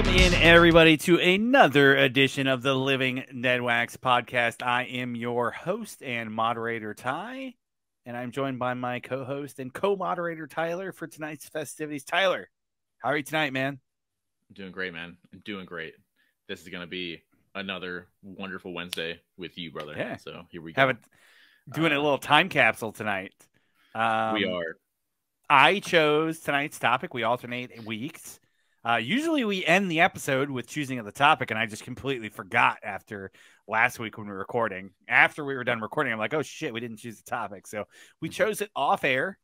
in, everybody, to another edition of the Living Deadwax podcast. I am your host and moderator, Ty, and I'm joined by my co-host and co-moderator, Tyler, for tonight's festivities. Tyler, how are you tonight, man? I'm doing great, man. I'm doing great. This is going to be another wonderful Wednesday with you, brother. Yeah. So here we go. Doing a little time capsule tonight. We are. I chose tonight's topic. We alternate weeks. Usually we end the episode with choosing the topic, and I just completely forgot after last week when we were recording. After we were done recording, I'm like, oh, shit, we didn't choose the topic. So we chose it off air,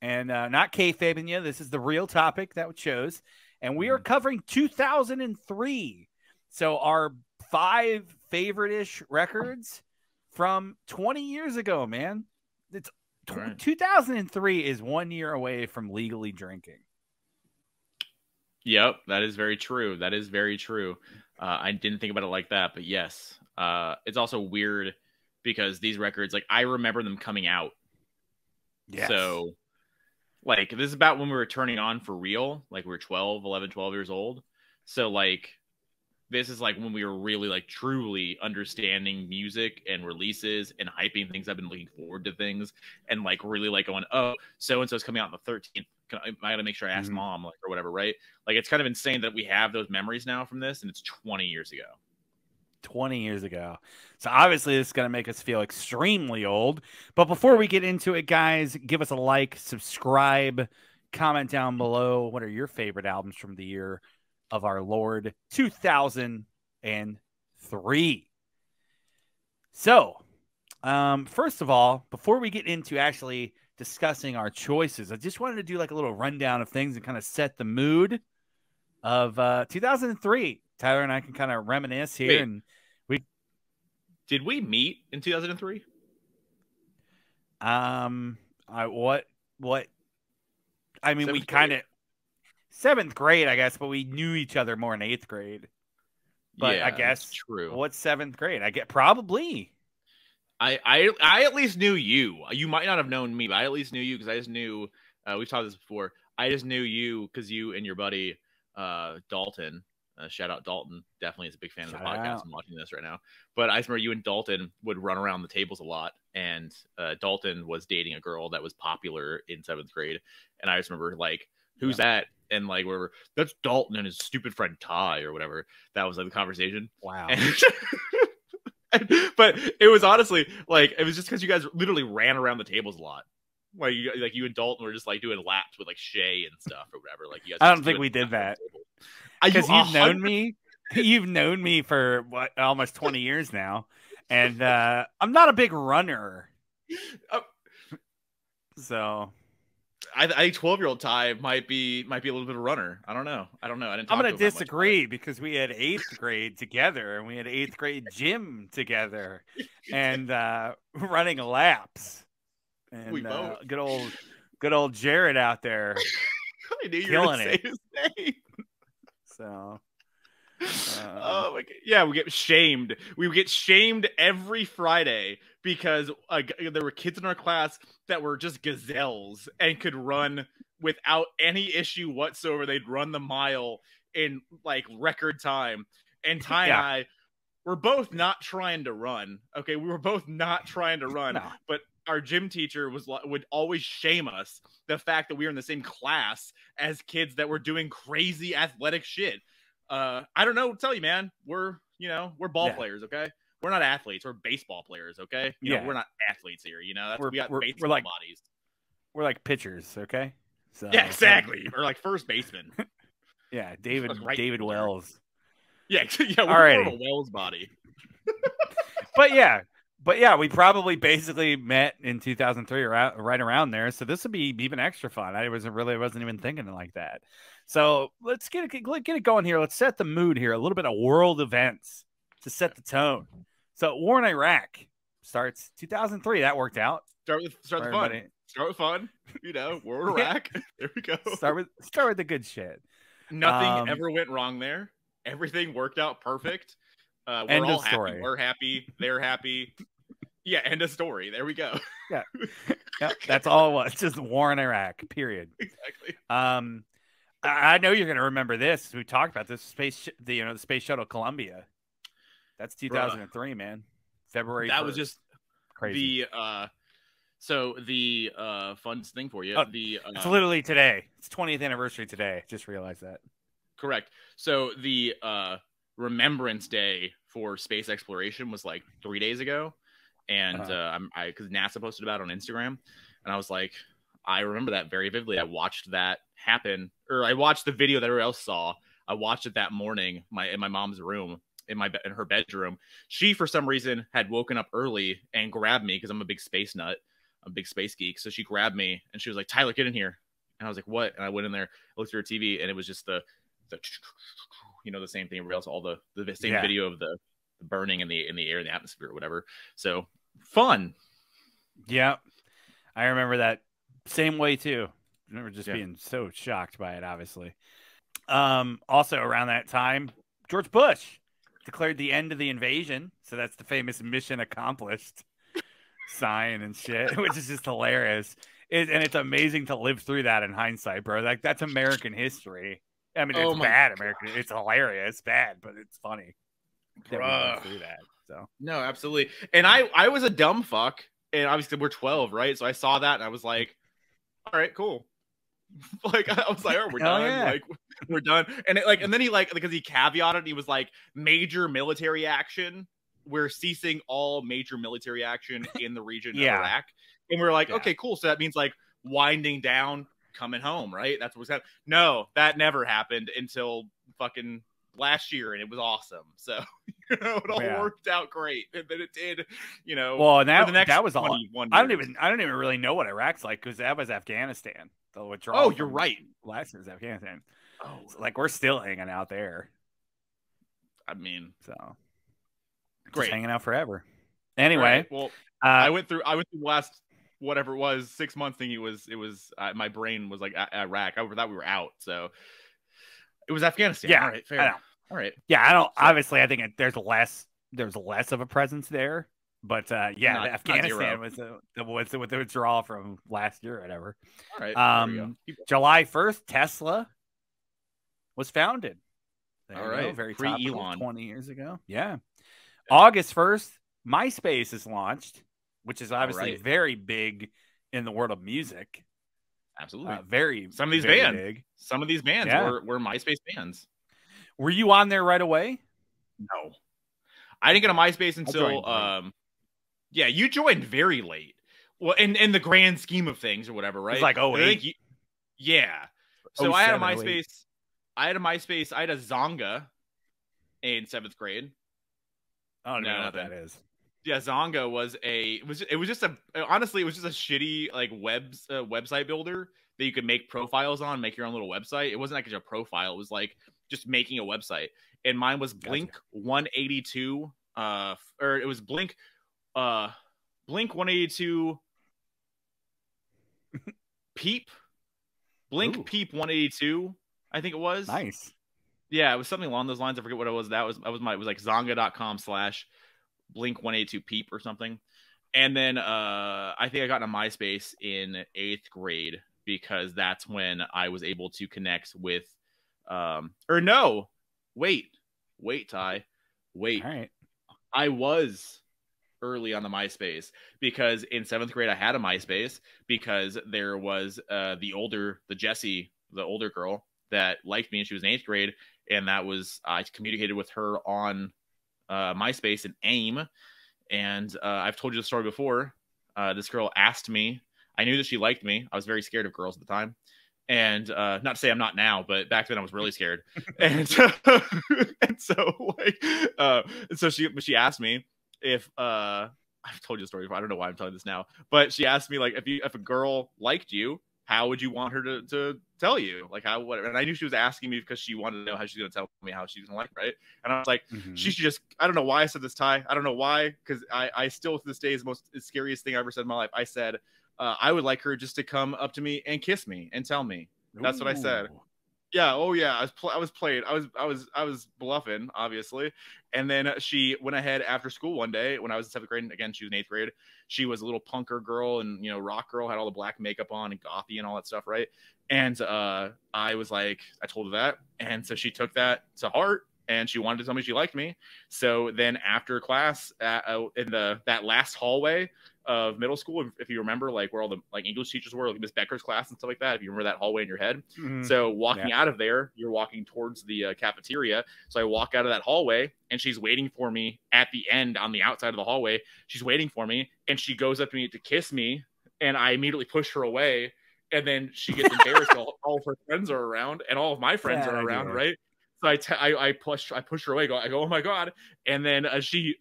and not kayfabing you. This is the real topic that we chose, and we are covering 2003. So our 5 favorite-ish records from 20 years ago, man. It's right. 2003 is 1 year away from legally drinking. Yep, that is very true. That is very true. I didn't think about it like that, but yes. It's also weird because these records, like, I remember them coming out. Yes. So, like, this is about when we were turning on for real. Like, we were 11, 12 years old. So, like, this is, like, when we were really, like, truly understanding music and releases and hyping things. I've been looking forward to things and, like, really, like, going, oh, so-and-so's coming out on the 13th. I got to make sure I ask mom, like, or whatever, right? Like, it's kind of insane that we have those memories now from this, and it's 20 years ago. 20 years ago. So obviously this is going to make us feel extremely old. But before we get into it, guys, give us a like, subscribe, comment down below. What are your favorite albums from the year of our Lord 2003? So, first of all, before we get into actually discussing our choices, I just wanted to do like a little rundown of things and kind of set the mood of 2003. Tyler and I can kind of reminisce here. Wait, and did we meet in 2003? I mean, we kind of 7th grade, I guess, but we knew each other more in 8th grade. But yeah, I guess true. What's 7th grade? I get probably. I at least knew you. You might not have known me, but I at least knew you because I just knew. We've talked this before. I just knew you because you and your buddy Dalton. Shout out Dalton. Definitely is a big fan of the podcast. I'm watching this right now. But I just remember you and Dalton would run around the tables a lot. And Dalton was dating a girl that was popular in 7th grade. And I just remember, like, who's that? And, like, whatever, that's Dalton and his stupid friend Ty or whatever. That was, like, the conversation. Wow. But it was honestly, like, it was just because you guys literally ran around the tables a lot. Like you and Dalton were just, like, doing laps with, like, Shay and stuff or whatever. Like, you guys. I don't think we did that. Because you've known me. You've known me for what, almost 20 years now, and I'm not a big runner. So I think 12-year-old Ty might be a little bit of a runner. I don't know. I didn't. I'm going to disagree because we had 8th grade together, and we had 8th grade gym together, and running laps. And we both. Good old Jared out there. I knew you were going to say his name. So, oh my God. Yeah, we get shamed. We would get shamed every Friday because there were kids in our class that were just gazelles and could run without any issue whatsoever. They'd run the mile in, like, record time. And Ty and I were both not trying to run. Okay, we were both not trying to run, but our gym teacher would always shame us the fact that we were in the same class as kids that were doing crazy athletic shit. I don't know what to tell you, man. We're ball players, okay? We're not athletes. We're baseball players, okay? You know, we're not athletes here. You know, we got baseball like, bodies. We're like pitchers, okay? So, yeah, exactly. We're like first baseman. Yeah, David Wells. Yeah, we're more of a Wells body. But yeah, we probably basically met in 2003 or right around there. So this would be even extra fun. I wasn't even thinking like that. So let's get it going here. Let's set the mood here. A little bit of world events to set the tone. So war in Iraq starts 2003. That worked out. Start with fun. Start with fun. You know, war in Iraq. There we go. Start with the good shit. Nothing ever went wrong there. Everything worked out perfect. We're all happy. We're happy. They're happy. Yeah, end of story. There we go. Yeah, that's all it was. Just war in Iraq, period. Exactly. I know you're going to remember this. We talked about this the space shuttle Columbia. That's 2003, man. February. That 1st. was just crazy. The fun thing for you. It's literally today. It's 20th anniversary today. Just realized that. Correct. So the Remembrance Day for space exploration was like 3 days ago, and because NASA posted about it on Instagram, and I was like, I remember that very vividly. I watched that happen, or I watched the video that everyone else saw. I watched it that morning, in my mom's room, in her bedroom. She, for some reason, had woken up early and grabbed me because I'm a big space nut, I'm a big space geek. So she grabbed me and she was like, "Tyler, get in here." And I was like, "What?" And I went in there, looked through her TV, and it was just the the same thing. Everybody else, all the same video of the burning in the air, in the atmosphere, or whatever. So fun. Yeah, I remember that same way too. I remember just being so shocked by it. Obviously, also around that time, George Bush declared the end of the invasion. So that's the famous mission accomplished sign and shit, which is just hilarious. And it's amazing to live through that in hindsight, bro. Like, that's American history. I mean, it's bad American. It's hilarious. It's bad, but it's funny. That we went through that. So no, absolutely. And I was a dumb fuck, and obviously we're 12, right? So I saw that and I was like, all right, cool. Like, I was like, oh, we're done. Yeah. Like, we're done. And and then he, like, because he caveated, he was like, major military action. We're ceasing all major military action in the region of Iraq. And we're like, okay, cool. So that means like winding down, coming home, right? That's what's happening. No, that never happened until fucking last year, and it was awesome. So it all worked out great, and then it did. Well, and that was all. 21 I don't even really know what Iraq's like, because that was Afghanistan. The withdrawal. Oh, you're right. Last year's Afghanistan. Oh, so, like, we're still hanging out there. I mean, so great, hanging out forever. Anyway, right. Well, I went through the last whatever it was 6 months thing. It was my brain was like Iraq. I thought we were out, so it was Afghanistan. Yeah, all right, fair. All right. Yeah, I don't. So, obviously, I think there's less of a presence there. But Afghanistan was the withdrawal from last year or whatever. All right. July 1st, Tesla was founded. All right. Very pre-Elon. 20 years ago. Yeah. August 1st, MySpace is launched, which is obviously very big in the world of music. Absolutely. Some of these bands were MySpace bands. Were you on there right away? No. I didn't get a MySpace until yeah, you joined very late. Well, in the grand scheme of things or whatever, right? It's like, yeah. So I had a MySpace. I had a Zonga in 7th grade. I don't know what that is. Yeah, Zonga was it was just a shitty like website builder that you could make profiles on, make your own little website. It wasn't like a profile. It was like just making a website. And mine was Blink 182 or it was Blink 182 Peep. Blink Peep 182, I think it was. Nice. Yeah, it was something along those lines. I forget what it was. It was like zonga.com/Blink 182 Peep or something. And then I think I got into MySpace in 8th grade because that's when I was able to connect with wait, Ty. Wait. All right. I was early on the MySpace because in 7th grade I had a MySpace because there was the older girl that liked me, and she was in 8th grade, and I communicated with her on MySpace and AIM. And I've told you the story before. This girl asked me. I knew that she liked me. I was very scared of girls at the time. And not to say I'm not now, but back then I was really scared. And so she asked me if I've told you the story before. I don't know why I'm telling this now, but she asked me, like, if a girl liked you, how would you want her to tell you? Like, how, what? And I knew she was asking me because she wanted to know how she's going to tell me how she's going to like, right? And I was like, she should just, I don't know why I said this, Ty. I don't know why, because I still, to this day, is the scariest thing I ever said in my life. I said, I would like her just to come up to me and kiss me and tell me. That's what I said. Yeah. Oh yeah. I was playing. I was bluffing, obviously. And then she went ahead after school one day when I was in 7th grade. And again, she was in 8th grade. She was a little punker girl and, you know, rock girl, had all the black makeup on and gothy and all that stuff. Right. And I was like, I told her that. And so she took that to heart and she wanted to tell me she liked me. So then after class in that last hallway of middle school, if you remember, like where all the like English teachers were, like Miss Becker's class and stuff like that, if you remember that hallway in your head. Mm-hmm. So walking out of there, you're walking towards the cafeteria. So I walk out of that hallway and she's waiting for me at the end on the outside of the hallway. She's waiting for me and she goes up to me to kiss me and I immediately push her away. And then she gets embarrassed. All of her friends are around and all of my friends are around, right? So I push her away. I go, oh my god! And then she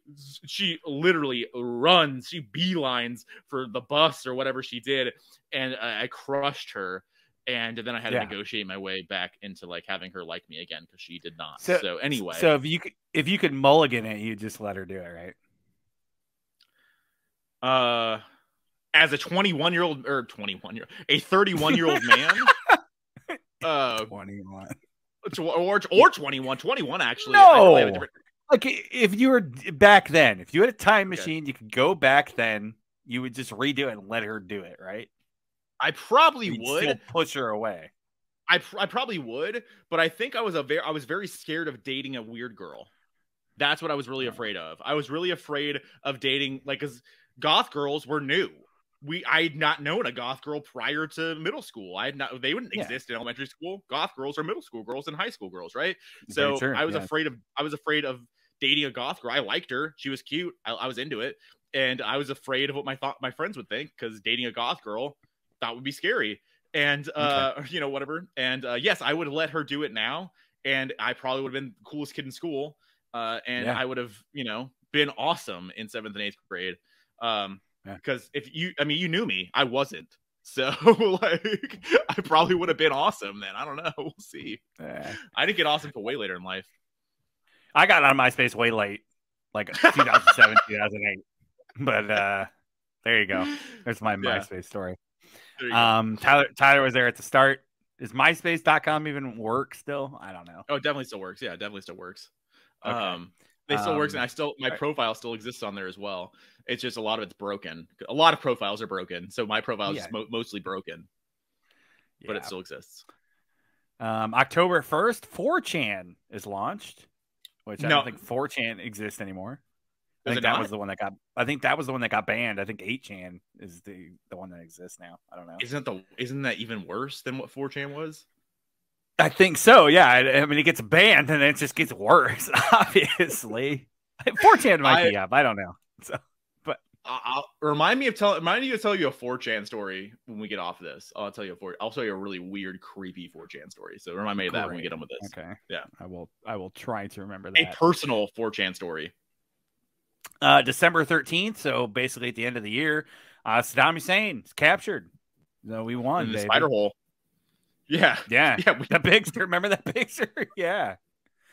literally runs. She beelines for the bus or whatever she did, and I crushed her. And then I had to negotiate my way back into like having her like me again because she did not. So anyway, so if you could mulligan it, you just let her do it, right? As a 21-year-old or 21-year-old, a 31-year-old man, 21. Or 21 actually. No, like if you were back then, if you had a time machine, you could go back then. You would just redo it and let her do it, right? I probably would still push her away. I probably would, but I think I was very scared of dating a weird girl. That's what I was really afraid of. I was really afraid of dating like because goth girls were new. I had not known a goth girl prior to middle school. They wouldn't exist in elementary school. Goth girls are middle school girls and high school girls, right? So I was afraid of dating a goth girl. I liked her. She was cute. I was into it. And I was afraid of what my friends would think because dating a goth girl thought would be scary. And you know, whatever. And yes, I would have let her do it now. And I probably would have been the coolest kid in school. And I would have, you know, been awesome in 7th and 8th grade. Because you knew me, I wasn't. So like, I probably would have been awesome then. I don't know. We'll see. I didn't get awesome until way later in life. I got on MySpace way late, like 2007, 2008. But there you go. There's my MySpace story. Tyler was there at the start. Does MySpace.com even work still? I don't know. Oh, it definitely still works. Yeah, it definitely still works. Okay. It still works, and my profile still exists on there as well. It's just a lot of it's broken. A lot of profiles are broken, so my profile is mostly broken, but it still exists. October 1st, 4chan is launched, which I don't think 4chan exists anymore. I think that was the one that got banned. I think 8chan is the one that exists now. I don't know. Isn't that even worse than what 4chan was? I think so. Yeah. I mean, it gets banned and it just gets worse. Obviously, 4chan might be up. I don't know. So, but remind me to tell you a 4chan story when we get off of this. I'll tell you a really weird, creepy 4chan story. So remind me of that when we get on with this. Okay. Yeah. I will try to remember that. A personal 4chan story. December 13th. So basically at the end of the year, Saddam Hussein is captured. So we won. In the spider hole. Yeah. The picture. Remember that picture? Yeah.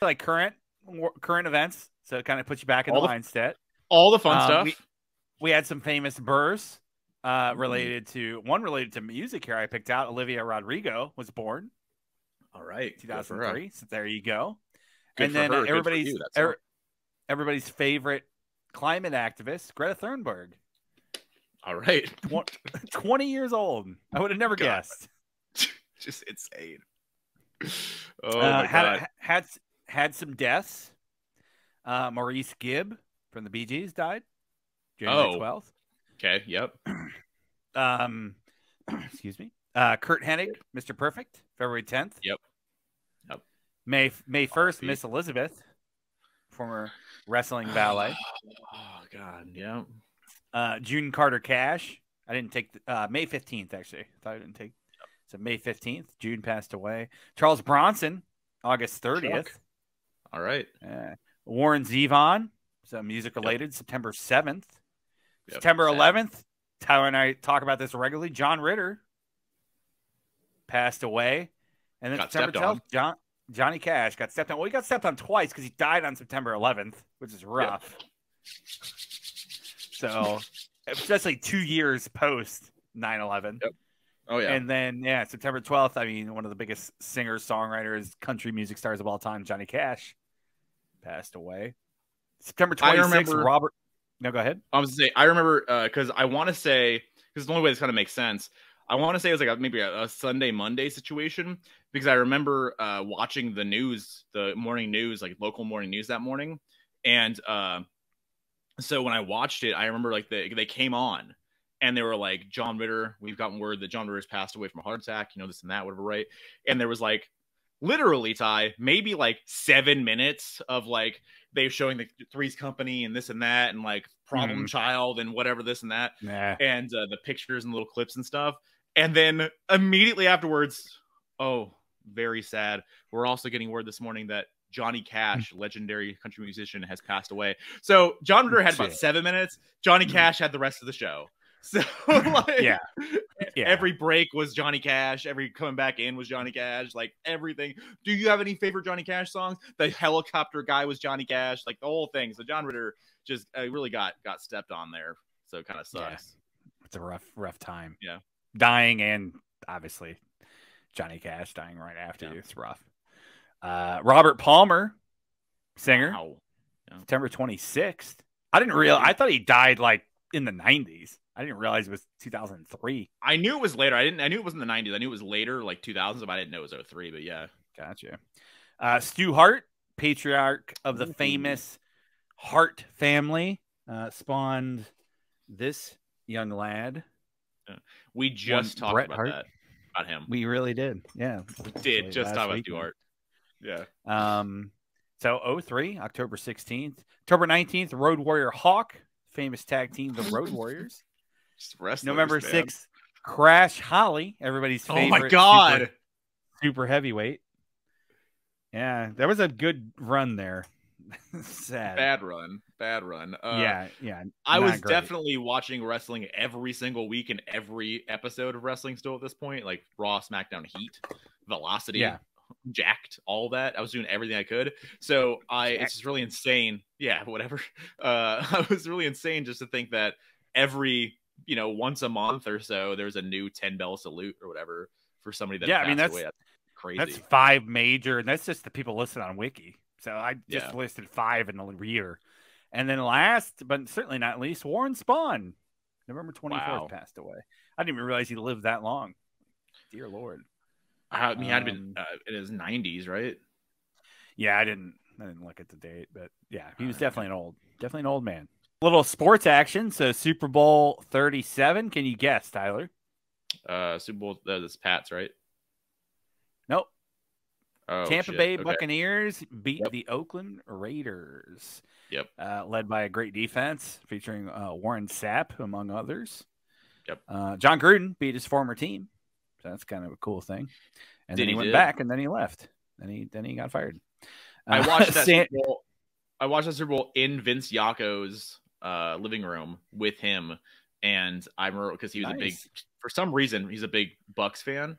Like current events. So it kind of puts you back in the mindset. All the fun stuff. We had some famous births related to music here. I picked out Olivia Rodrigo was born. All right. 2003. So there you go. Good and then her. everybody's favorite climate activist, Greta Thunberg. All right. 20 years old. I would have never guessed. Just insane. Oh my God. Had some deaths. Maurice Gibb from the Bee Gees died January 12th. Okay. Yep. Excuse me. Kurt Hennig, Mr. Perfect, February 10th. Yep. May 1st, Miss Elizabeth, former wrestling ballet. Oh God. Yeah. June Carter Cash. I didn't take May 15th actually. I thought I didn't take. So May 15th, June passed away. Charles Bronson, August 30th. All right. Warren Zevon, so music related, September 7th. September 11th, Tyler and I talk about this regularly. John Ritter passed away. And then September 12th, Johnny Cash got stepped on. Well, he got stepped on twice because he died on September 11th, which is rough. So, especially 2 years post 9/11. Yep. Oh yeah. And then September 12th. I mean, one of the biggest singers, songwriters, country music stars of all time, Johnny Cash, passed away. September 26th. Robert. No, go ahead. I was gonna say I remember because I want to say because the only way this kind of makes sense. I want to say it was like maybe a Sunday Monday situation because I remember watching the news, the morning news, like local morning news that morning, and so when I watched it, I remember like they came on and they were like, John Ritter, we've gotten word that John Ritter's passed away from a heart attack, this and that, whatever, right? And there was like literally, Ty, maybe like 7 minutes of like they showing the Three's Company and this and that and like Problem Child and whatever this and that and the pictures and little clips and stuff. And then immediately afterwards, oh, very sad. We're also getting word this morning that Johnny Cash, legendary country musician, has passed away. So John Ritter had about 7 minutes. Johnny Cash had the rest of the show. So like, every break was Johnny Cash. Every coming back in was Johnny Cash. Like everything. Do you have any favorite Johnny Cash songs? The helicopter guy was Johnny Cash. Like the whole thing. So John Ritter just really got stepped on there. So it kind of sucks. Yeah. It's a rough time. Yeah, dying and obviously Johnny Cash dying right after you. It's rough. Robert Palmer, singer, September 26th. I didn't realize. I thought he died like in the 90s. I didn't realize it was 2003. I knew it was later. I knew it wasn't the 90s. I knew it was later, like 2000s, but I didn't know it was 03. But yeah, gotcha. Stu Hart, patriarch of the famous Hart family, spawned this young lad. We just talked Bret about Hart. that about him. We really did. Yeah, we did just talk about Stu Hart. Yeah. So 03, October 16th, October 19th, Road Warrior Hawk, famous tag team, the Road Warriors. November 6th, Crash Holly, everybody's favorite. Oh my God. Super heavyweight. Yeah, that was a good run there. Sad. Bad run. Yeah. I was definitely watching wrestling every single week and every episode of wrestling still at this point, like Raw, SmackDown, Heat, Velocity, Jacked, all that. I was doing everything I could. So it's just really insane. Yeah, whatever. I was really insane just to think that every, once a month or so, there's a new 10-bell salute or whatever for somebody that passed away. That's crazy. That's 5 major, and that's just the people listed on Wiki. So I just listed 5 in the year. And then last, but certainly not least, Warren Spahn, November 24th, passed away. I didn't even realize he lived that long. Dear Lord. I mean, he had been in his 90s, right? Yeah, I didn't look at the date, but yeah, he was definitely an old man. Little sports action. So Super Bowl 37. Can you guess, Tyler? Super Bowl, that's Pats, right? Nope. Oh, Tampa Bay Buccaneers beat the Oakland Raiders. Yep. Led by a great defense featuring Warren Sapp, among others. Yep. John Gruden beat his former team. So that's kind of a cool thing. And then he went back, and then he left. Then he got fired. I watched that Super Bowl. I watched that Super Bowl in Vince Yacco's living room with him, and I remember because he was for some reason, he's a big Bucks fan,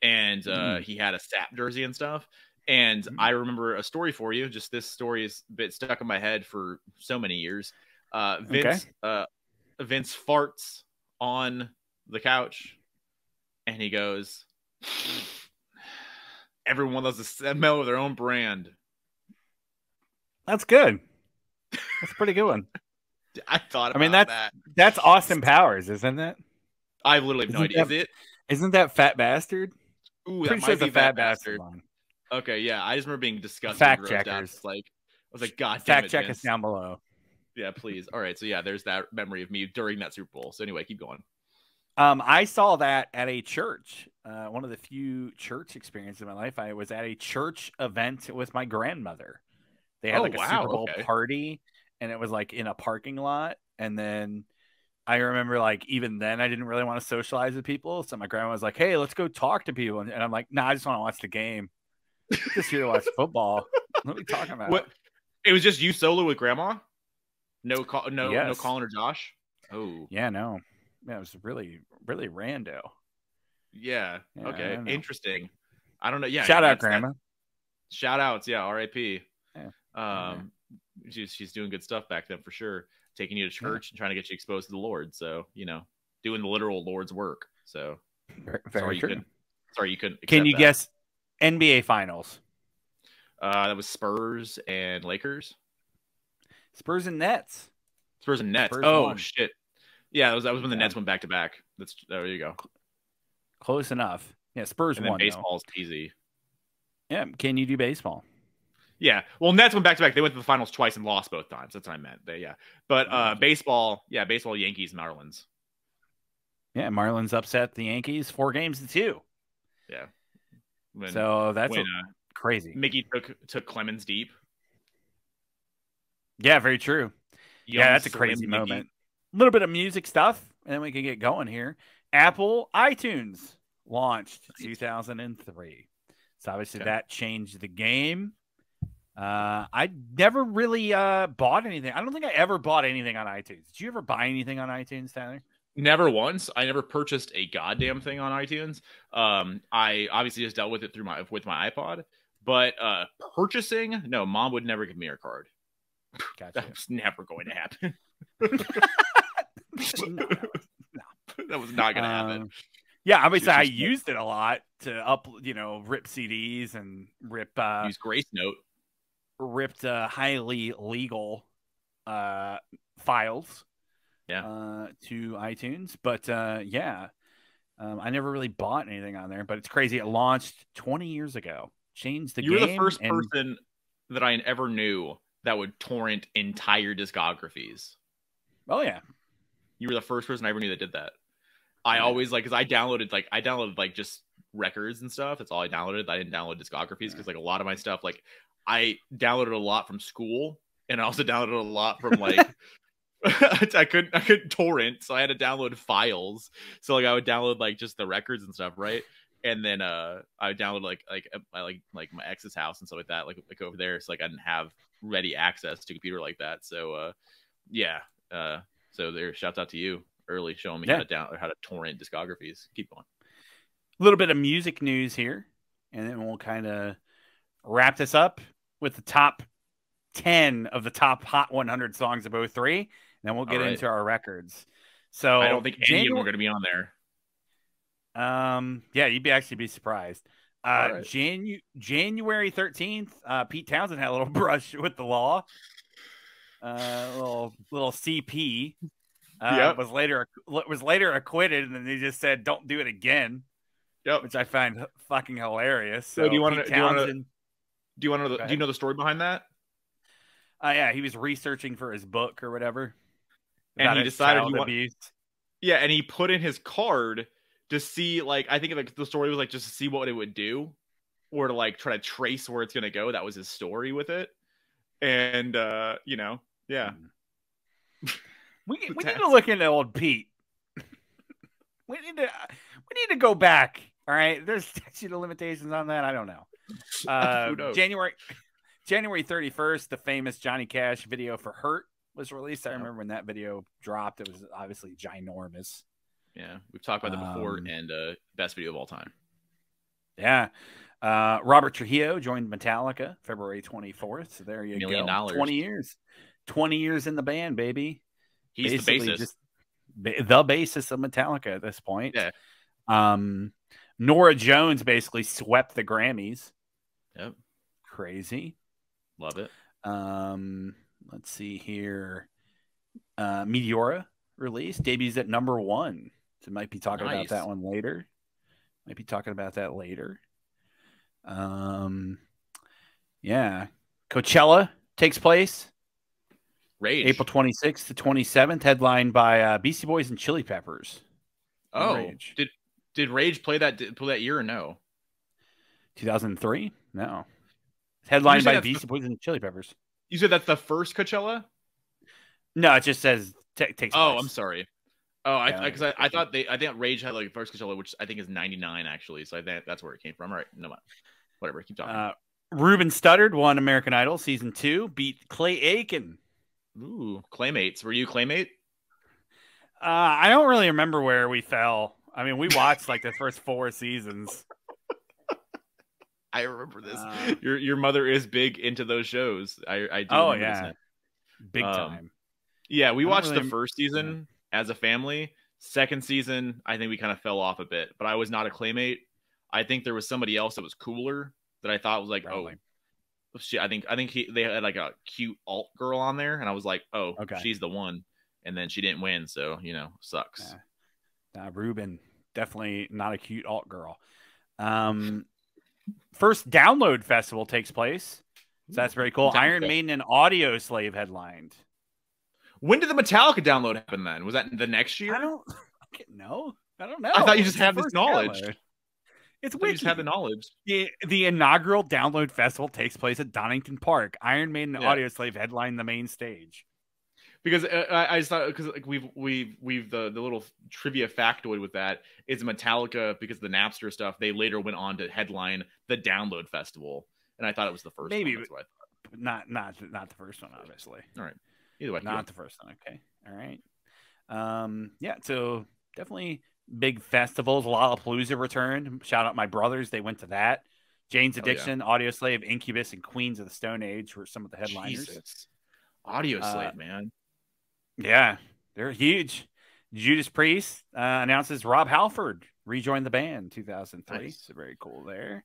and he had a Sapp jersey and stuff. And I remember a story for you. Just this story is a bit stuck in my head for so many years. Vince farts on the couch. And he goes, everyone loves to smell their own brand. That's good. That's a pretty good one. I thought about that. That's Austin Powers, isn't it? I literally have no idea. Isn't that Fat Bastard? Ooh, pretty sure it's a Fat Bastard line. Okay, yeah. I just remember being disgusted. Fact checkers. I was like, God damn it, fact check us down below. Yeah, please. All right, so yeah, there's that memory of me during that Super Bowl. So anyway, keep going. I saw that at a church. One of the few church experiences in my life. I was at a church event with my grandmother. They had a Super Bowl party, and it was like in a parking lot. And then I remember, like, even then I didn't really want to socialize with people. So my grandma was like, "Hey, let's go talk to people." And I'm like, "Nah, I just want to watch the game. Just here to watch football." What are we talking about? What? It was just you solo with grandma? No Colin or Josh? Oh. Yeah, no. Yeah, it was really, really rando. Yeah. Okay. Interesting. I don't know. Yeah. Shout out, Grandma. Shout outs. Yeah. R.I.P. Yeah. She's doing good stuff back then for sure. Taking you to church and trying to get you exposed to the Lord. So, doing the literal Lord's work. So, Very true. You couldn't. Can you that. guess NBA Finals? That was Spurs and Lakers. Spurs and Nets. Spurs and Nets. Spurs won. Shit. Yeah, that was when the Nets went back to back. There you go. Close enough. Yeah, Spurs won. Baseball's easy. Yeah, can you do baseball? Yeah, well, Nets went back to back. They went to the finals twice and lost both times. That's what I meant. But baseball, Yankees, Marlins. Yeah, Marlins upset the Yankees 4-2. Yeah. So that's crazy. Mickey took Clemens deep. Yeah, very true. That's a crazy moment. A little bit of music stuff, and then we can get going here. Apple iTunes launched 2003. So obviously that changed the game. I never really bought anything. I don't think I ever bought anything on iTunes. Did you ever buy anything on iTunes, Tyler? Never once. I never purchased a goddamn thing on iTunes. I obviously just dealt with it with my iPod. But purchasing, no, Mom would never give me her card. Gotcha. That was never going to happen. No. That was not going to happen. Yeah, obviously I used it a lot to rip CDs and rip use Grace Note. Ripped highly legal files to iTunes. But I never really bought anything on there. But it's crazy. It launched 20 years ago. Changed the game. You were the first person that I ever knew that would torrent entire discographies. Oh, yeah. You were the first person I ever knew that did that. I always because I downloaded just records and stuff. That's all I downloaded. I didn't download discographies because a lot of my stuff I downloaded a lot from school, and I also downloaded a lot from I couldn't torrent, so I had to download files. So I would download just the records and stuff, right? And then I would download my ex's house and stuff like that, like over there. So I didn't have ready access to a computer like that. So so there, shouts out to you early showing me how to torrent discographies. Keep going. A little bit of music news here, and then we'll kind of wrap this up with the top 10 of the top Hot 100 songs of 03, and then we'll get into our records. So I don't think any of them are going to be on there. Yeah, you'd actually be surprised. January 13th, Pete Townsend had a little brush with the law. Little CP was later acquitted, and then they just said don't do it again. Yep, which I find fucking hilarious. So do you want to do you know the story behind that? Yeah, he was researching for his book or whatever, and he decided and he put in his card to see I think the story was just to see what it would do, or to try to trace where it's gonna go. That was his story with it, and yeah. We need to look into old Pete. we need to go back. All right, there's statute of limitations on that. I don't know. January 31st, the famous Johnny Cash video for "Hurt" was released. I remember when that video dropped. It was obviously ginormous. Yeah, we've talked about that before, and best video of all time. Yeah. Robert Trujillo joined Metallica February 24th. So there you go. $1 million. 20 years. 20 years in the band, baby. He's basically the bassist. The bassist of Metallica at this point. Yeah. Nora Jones basically swept the Grammys. Yep. Crazy. Love it. Let's see here. Meteora released. Debuts at #1. So might be talking about that one later. Yeah. Coachella takes place. Rage. April 26th to 27th, headlined by Beastie Boys and Chili Peppers. Oh, Rage. Did Rage play that year or no? 2003? No. Headlined by Beastie Boys and Chili Peppers. You said that's the first Coachella? No, it just says takes place. Oh, I'm sorry. Oh, I think Rage had first Coachella, which I think is 99 actually. So I think that's where it came from. All right, no, whatever. Keep talking. Ruben Studdard won American Idol season 2, beat Clay Aiken. Ooh, Claymates. Were you Claymate? I don't really remember where we fell. I mean, we watched the first 4 seasons. I remember this. Your mother is big into those shows. I do. Oh yeah, big time. Yeah, we watched the first season as a family, Second season, I think we kind of fell off a bit, but I was not a Claymate. I think there was somebody else that was cooler that I thought was like, Probably. oh shit. I think they had like a cute alt girl on there, and I was like, oh, Okay. she's the one. And then she didn't win, so sucks. Ruben, definitely not a cute alt girl. First download festival takes place. So that's very cool. Iron Maiden and Audio Slave headlined. When did the Metallica download happen then? Was that the next year? I don't know. I thought you just had this knowledge. Download. It's you just had the knowledge. The inaugural download festival takes place at Donington Park. Iron Maiden and Audio Slave headline the main stage. Because I just thought, because like we've the little trivia factoid with that is Metallica, because the Napster stuff, they later went on to headline the download festival, and I thought it was the first one. That's what I thought. Not the first one, obviously. All right, either way, not the first one. Okay, all right. Yeah, so definitely big festivals. Lollapalooza returned. Shout out my brothers; they went to that. Jane's Addiction, Audio Slave, Incubus, and Queens of the Stone Age were some of the headliners. Jesus. Audio Slave, man. Yeah, they're huge. Judas Priest announces Rob Halford rejoined the band in 2003. Nice. So very cool there.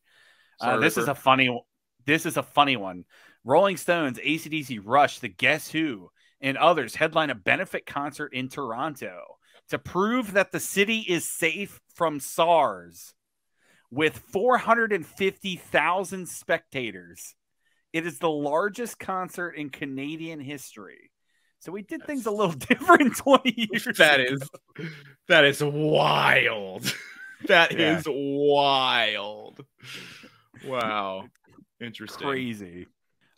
This is a funny one. Rolling Stones, AC/DC, Rush, The Guess Who, and others headline a benefit concert in Toronto to prove that the city is safe from SARS with 450,000 spectators. It is the largest concert in Canadian history. So we did things a little different 20 years ago. That is wild. That is wild. Wow. Interesting. Crazy.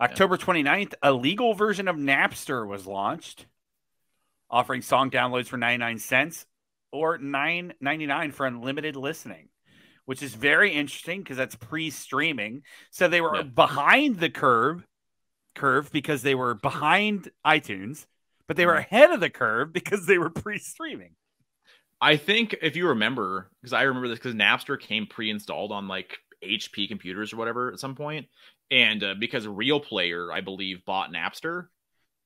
October 29th, a legal version of Napster was launched, offering song downloads for 99 cents or $9.99 for unlimited listening, which is very interesting because that's pre-streaming. So they were behind the curve because they were behind iTunes, but they were ahead of the curve because they were pre-streaming. I think if you remember, because I remember this, because Napster came pre-installed on like HP computers or whatever at some point, and because Real Player, I believe, bought Napster,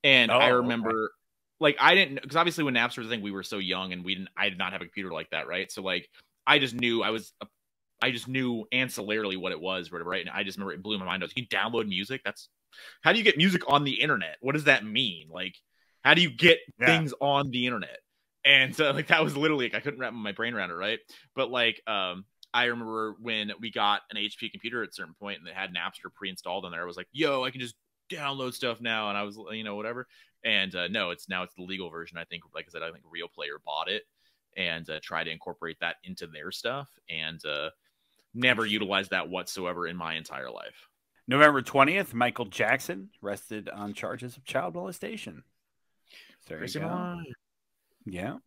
and I remember, like, I didn't, because obviously when Napster was a thing, we were so young, and I did not have a computer like that, right? So like, I just knew ancillarily what it was, whatever, right? And I just remember it blew my mind. You can download music. How do you get music on the internet? What does that mean? Like, how do you get things on the internet? And so like, that was literally like, I couldn't wrap my brain around it, right? But like, I remember when we got an HP computer at a certain point and it had Napster pre-installed on there, I was like, yo, I can just download stuff now. And I was, whatever. And no, it's the legal version. I think, like I said, I think Real Player bought it and tried to incorporate that into their stuff, and never utilized that whatsoever in my entire life. November 20th, Michael Jackson arrested on charges of child molestation. There you go. Yeah.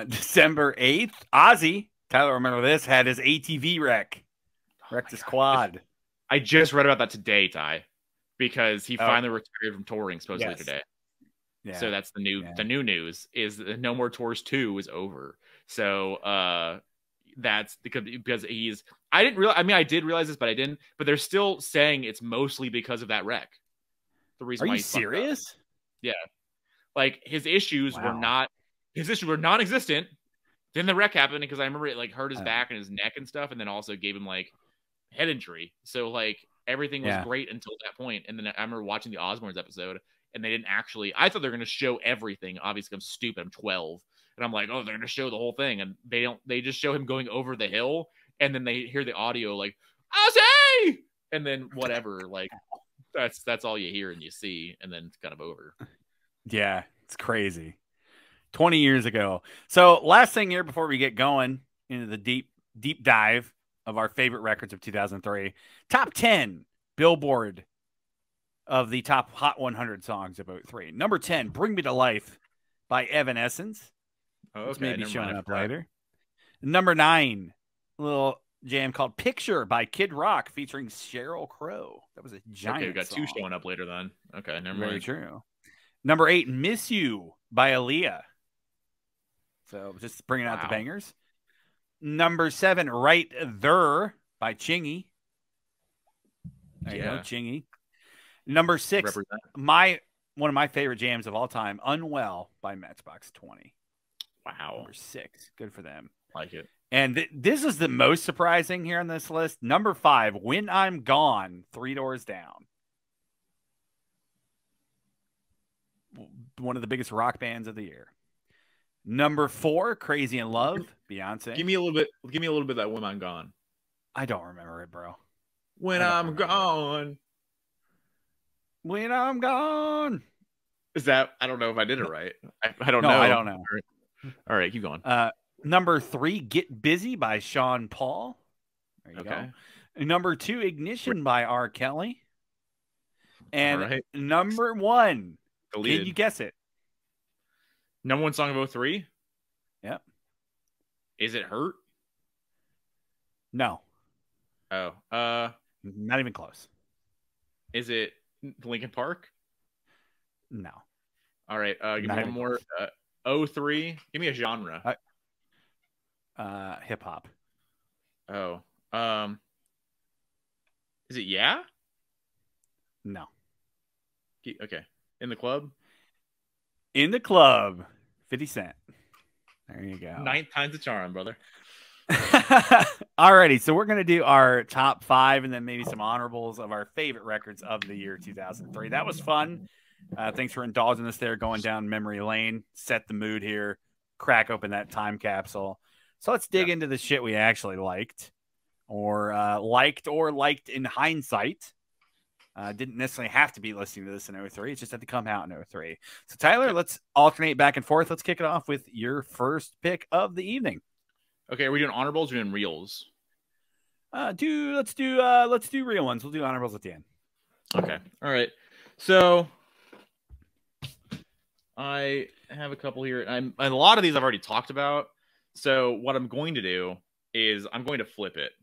December 8th, Ozzy, Tyler, remember this, had his ATV wrecked his quad. I just read about that today, Ty, because he finally retired from touring supposedly today. Yeah. So that's the new news is that No More Tours 2 is over. So that's because I did realize this, but I didn't. But they're still saying it's mostly because of that wreck. The reason why he's serious? Yeah. Like his issues were non-existent. Then the wreck happened because I remember it like hurt his back and his neck and stuff, and then also gave him like head injury. So like everything was great until that point. And then I remember watching the Osbournes episode, and they didn't actually. I thought they were going to show everything. Obviously, I'm stupid. I'm 12, and I'm like, oh, they're going to show the whole thing, and they don't. They just show him going over the hill, and then they hear the audio like Ozzy, and then whatever. Like that's all you hear and you see, and then it's kind of over. Yeah, it's crazy. 20 years ago. So last thing here before we get going into the deep dive of our favorite records of 2003. Top 10 Billboard of the top Hot 100 songs of 2003. Number 10, Bring Me to Life by Evanescence. It's maybe showing up later. Number 9, a little jam called Picture by Kid Rock featuring Sheryl Crow. That was a giant we got song. 2 showing up later then. Okay, never mind. Very true. Number 8, Miss You by Aaliyah. So just bringing out the bangers. Number 7, Right There by Chingy. There you go, Chingy. Number 6, one of my favorite jams of all time, Unwell by Matchbox 20. Wow. Number 6. Good for them. Like it. And this is the most surprising here on this list. Number 5, When I'm Gone, Three Doors Down. One of the biggest rock bands of the year. Number 4, Crazy in Love, Beyonce. Give me a little bit of that When I'm Gone. I don't remember it, bro. When I'm gone. When I'm gone. Is that, I don't know if I did it right. I don't know. I don't know. All right, keep going. Number 3, Get Busy by Sean Paul. There you go. Number 2, Ignition by R. Kelly. And number 1, Deleted. Can you guess it? Number 1 song of 03? Yep. Is it Hurt? No. Oh. Not even close. Is it Linkin Park? No. All right. Give me one more. 03. Give me a genre. Hip hop. Oh. Is it Yeah? No. Okay. In the Club? In the Club. 50 Cent. There you go. 9 times the charm, brother. Alrighty, so we're going to do our top 5 and then maybe some honorables of our favorite records of the year 2003. That was fun. Thanks for indulging us there, going down memory lane. Set the mood here. Crack open that time capsule. So let's dig into the shit we actually liked or liked in hindsight. Didn't necessarily have to be listening to this in 03. It just had to come out in 03. So Tyler, let's alternate back and forth. Let's kick it off with your first pick of the evening. Okay, are we doing honorables or doing reels? Let's do real ones. We'll do honorables at the end. Okay. All right. So I have a couple here. And a lot of these I've already talked about. So what I'm going to do is I'm going to flip it.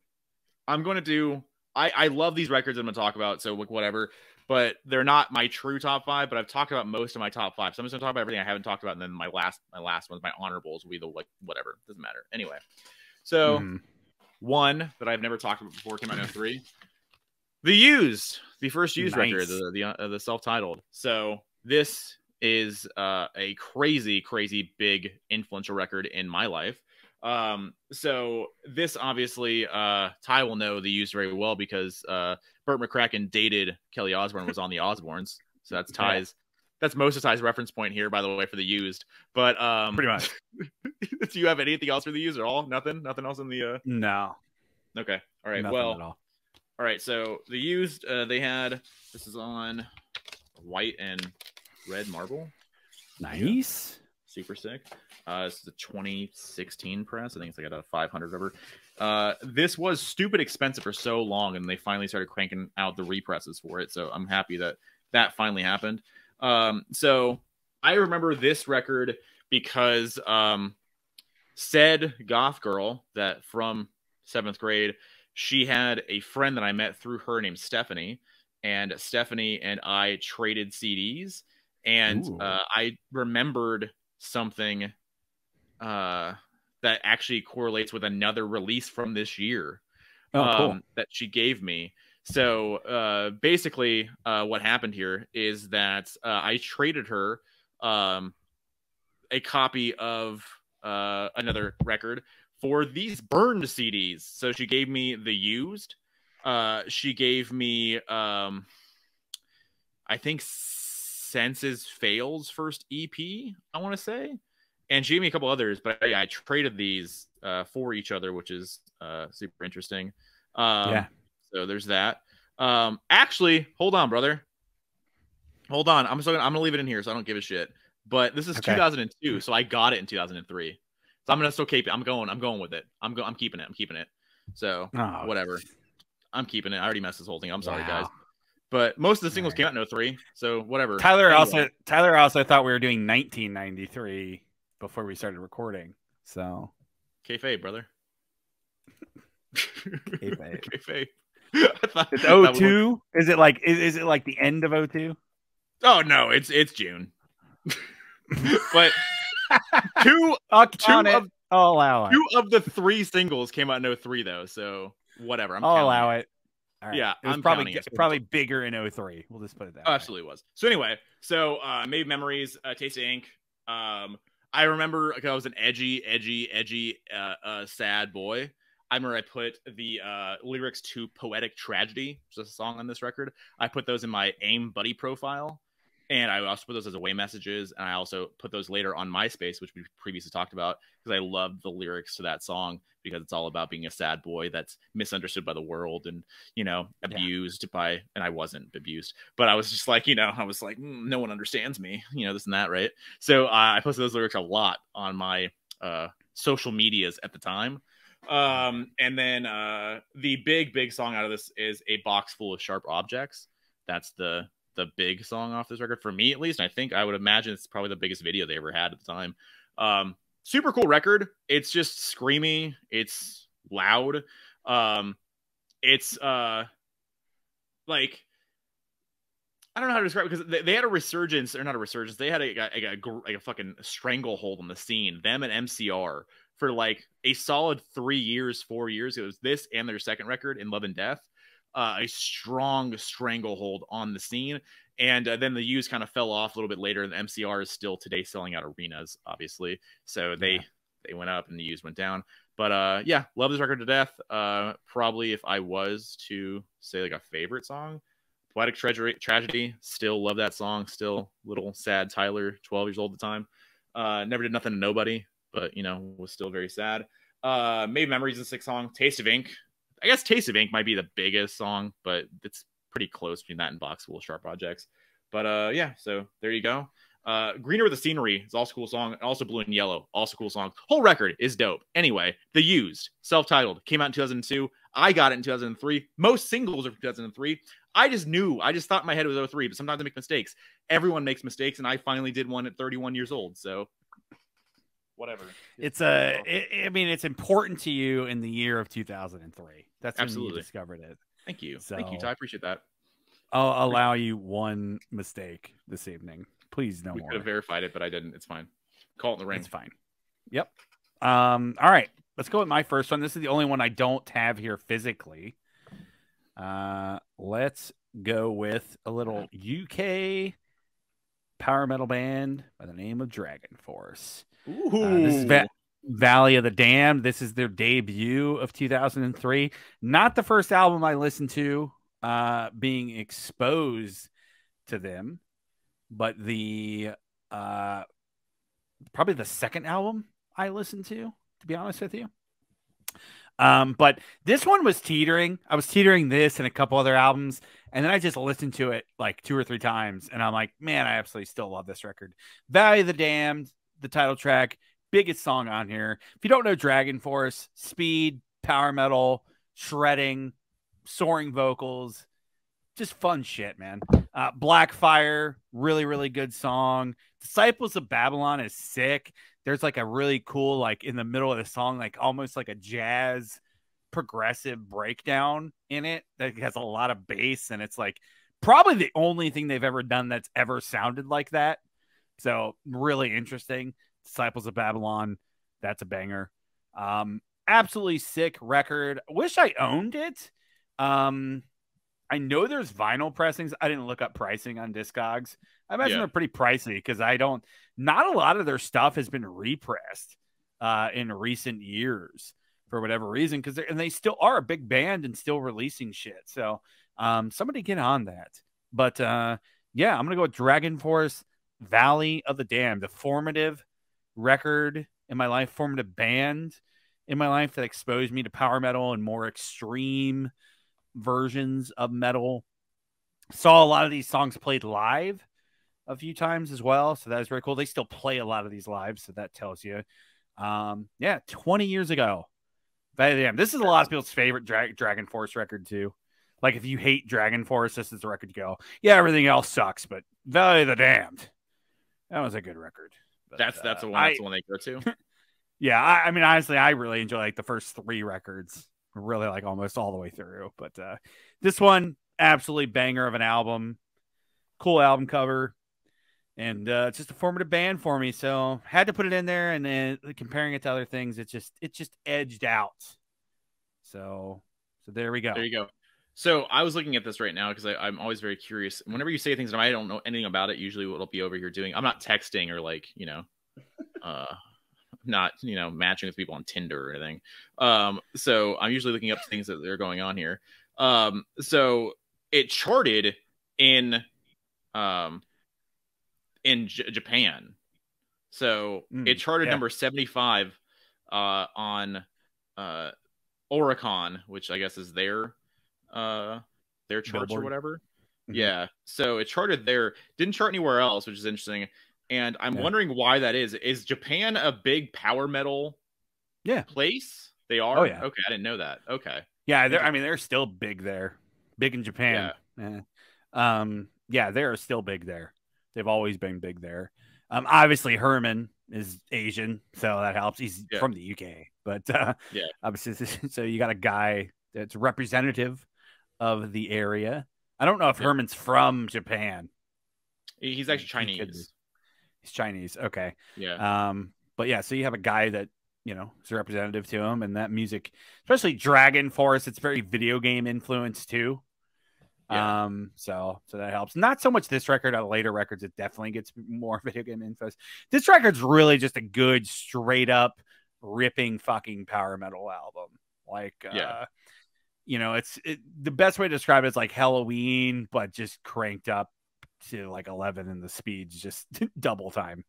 I'm going to do I love these records I'm going to talk about, so whatever. But they're not my true top 5, but I've talked about most of my top 5. So I'm just going to talk about everything I haven't talked about, and then my last ones, my honorables, will be the whatever. Doesn't matter. Anyway. So one that I've never talked about before came out in 03. The Used, the first Used record, the self-titled. So this is a crazy, crazy big influential record in my life. So this obviously Ty will know the Used very well because Burt McCracken dated Kelly Osbourne, was on the Osbournes. So that's Ty's. That's most of Ty's reference point here, by the way, for the Used. But pretty much. Do you have anything else for the Used at all? Nothing else in the No. Okay. All right. Nothing at all. All right. So the Used, they had, this is on white and red marble. Nice. Super sick. This is a 2016 press. I think it's like at a 500 over. This was stupid expensive for so long, and they finally started cranking out the represses for it. So I'm happy that finally happened. So I remember this record because said goth girl that from 7th grade, she had a friend that I met through her named Stephanie, and Stephanie and I traded CDs, and I remembered something that actually correlates with another release from this year that she gave me. So basically what happened here is that I traded her a copy of another record for these burned CDs. So she gave me the Used. She gave me, I think, Senses Fails first EP, I want to say. And she gave me a couple others, but I traded these for each other, which is super interesting. So there's that. Actually, hold on, brother. Hold on. I'm gonna leave it in here, so I don't give a shit. But this is 2002, so I got it in 2003. So I'm gonna still keep it. I'm going with it. I'm keeping it. So whatever. I'm keeping it. I already messed this whole thing. I'm sorry, guys. But most of the singles came out in 03, so whatever. Tyler also thought we were doing 1993 before we started recording. So kayfabe, brother. Kayfabe. It's 02. Is it like the end of 02? Oh no, it's June. But two of the 3 singles came out in 03 though, so whatever. I'll allow it. All right. Yeah, it was probably bigger in 03. We'll just put it that way. Absolutely was. So anyway, Made Memories, Taste of Ink. I remember I was an edgy, sad boy. I remember I put the lyrics to Poetic Tragedy, which is a song on this record. I put those in my AIM buddy profile. And I also put those as away messages. And I also put those later on MySpace, which we previously talked about, because I loved the lyrics to that song because it's all about being a sad boy that's misunderstood by the world and, you know, abused by, and I wasn't abused, but I was just like, you know, I was like, no one understands me, you know, this and that, right? So I posted those lyrics a lot on my social medias at the time. And then the big song out of this is A Box Full of Sharp Objects. That's the big song off this record for me, at least. I think I would imagine it's probably the biggest video they ever had at the time. Super cool record. It's just screamy. It's loud. It's like, I don't know how to describe it, because they had a resurgence, or not a resurgence. They had a fucking stranglehold on the scene. Them and MCR for like a solid 3 years, 4 years. It was this and their second record, In Love and Death. A strong stranglehold on the scene. And then the Used kind of fell off a little bit later, and the MCR is still today selling out arenas, obviously. So they went up and the Used went down. But yeah, love this record to death. Probably if I was to say like a favorite song, Poetic Tragedy, still love that song. Still little sad Tyler, 12 years old at the time. Never did nothing to nobody, but you know, was still very sad. Made Memories, a sick song. Taste of Ink. I guess Taste of Ink might be the biggest song, but it's pretty close between that and Box Full of Sharp Objects. But yeah, so there you go. Greener with the Scenery is also a cool song. And also Blue and Yellow, also cool song. Whole record is dope. Anyway, The Used, self-titled, came out in 2002. I got it in 2003. Most singles are from 2003. I just thought in my head it was 03, but sometimes I make mistakes. Everyone makes mistakes, and I finally did one at 31 years old, so whatever. I mean, it's important to you in the year of 2003. That's when you discovered it. Thank you. So, thank you, Ty. I appreciate that. I'll allow you one mistake this evening. Please, no more. We could have verified it, but I didn't. It's fine. Call it in the ring. It's fine. Yep. All right. Let's go with my first one. This is the only one I don't have here physically. Let's go with a little UK power metal band by the name of Dragon Force. This is Valley of the Damned. This is their debut of 2003. Not the first album I listened to, being exposed to them, but the probably the second album I listened to be honest with you. But this one was teetering. I was teetering this and a couple other albums, and then I just listened to it like 2 or 3 times, and I'm like, man, I absolutely still love this record. Valley of the Damned, the title track, biggest song on here. If you don't know Dragon Force, speed, power metal, shredding, soaring vocals, just fun shit, man. Blackfire, really, really good song. Disciples of Babylon is sick. There's like a really cool, like in the middle of the song, like almost like a jazz progressive breakdown in it that has a lot of bass, and it's like probably the only thing they've ever done that's ever sounded like that. So really interesting. Disciples of Babylon, that's a banger. Absolutely sick record. Wish I owned it. I know there's vinyl pressings. I didn't look up pricing on Discogs. I imagine they're pretty pricey because not a lot of their stuff has been repressed in recent years for whatever reason, and they still are a big band and still releasing shit. So somebody get on that. But yeah, I'm gonna go with Dragon Force, Valley of the Damned, the formative record in my life, formative band in my life that exposed me to power metal and more extreme versions of metal. Saw a lot of these songs played live a few times as well, so that was very cool. They still play a lot of these live, so that tells you. Yeah, 20 years ago. This is a lot of people's favorite Dragon Force record too. Like if you hate Dragon Force, this is the record to go. Yeah, everything else sucks, but Valley of the Damned, that was a good record. But, that's the one. That's the one they go to. Yeah, I mean, honestly, I really enjoy like the first 3 records. Really like almost all the way through, but this one, absolutely banger of an album. Cool album cover, and it's just a formative band for me, so had to put it in there. And then comparing it to other things, it just edged out. So there we go. There you go. So I was looking at this right now because I'm always very curious. Whenever you say things and I don't know anything about it, usually what I'll be over here doing, I'm not texting or like, you know, not matching with people on Tinder or anything. So I'm usually looking up things that are going on here. So it charted in Japan. So it charted number 75 on Oricon, which I guess is their charts Billboard. or whatever. Yeah. So it charted there, didn't chart anywhere else, which is interesting. And I'm wondering why that is. Is Japan a big power metal place? They are? Oh, yeah. Okay, I didn't know that. Okay. Yeah, they're still big there. Big in Japan. Yeah. They're still big there. They've always been big there. Obviously Herman is Asian, so that helps. He's from the UK. But obviously, so you got a guy that's representative of the area. I don't know if Herman's from Japan. He's actually Chinese. He's Chinese. Okay. Yeah. But yeah, so you have a guy that, is a representative to him, and that music, especially Dragon Force, it's very video game influenced too. Yeah. So that helps. Not so much this record. On later records, it definitely gets more video game influence. This record's really just a good, straight up, ripping fucking power metal album. Like, it's the best way to describe it is like Halloween, but just cranked up to like 11, and the speed's just double time.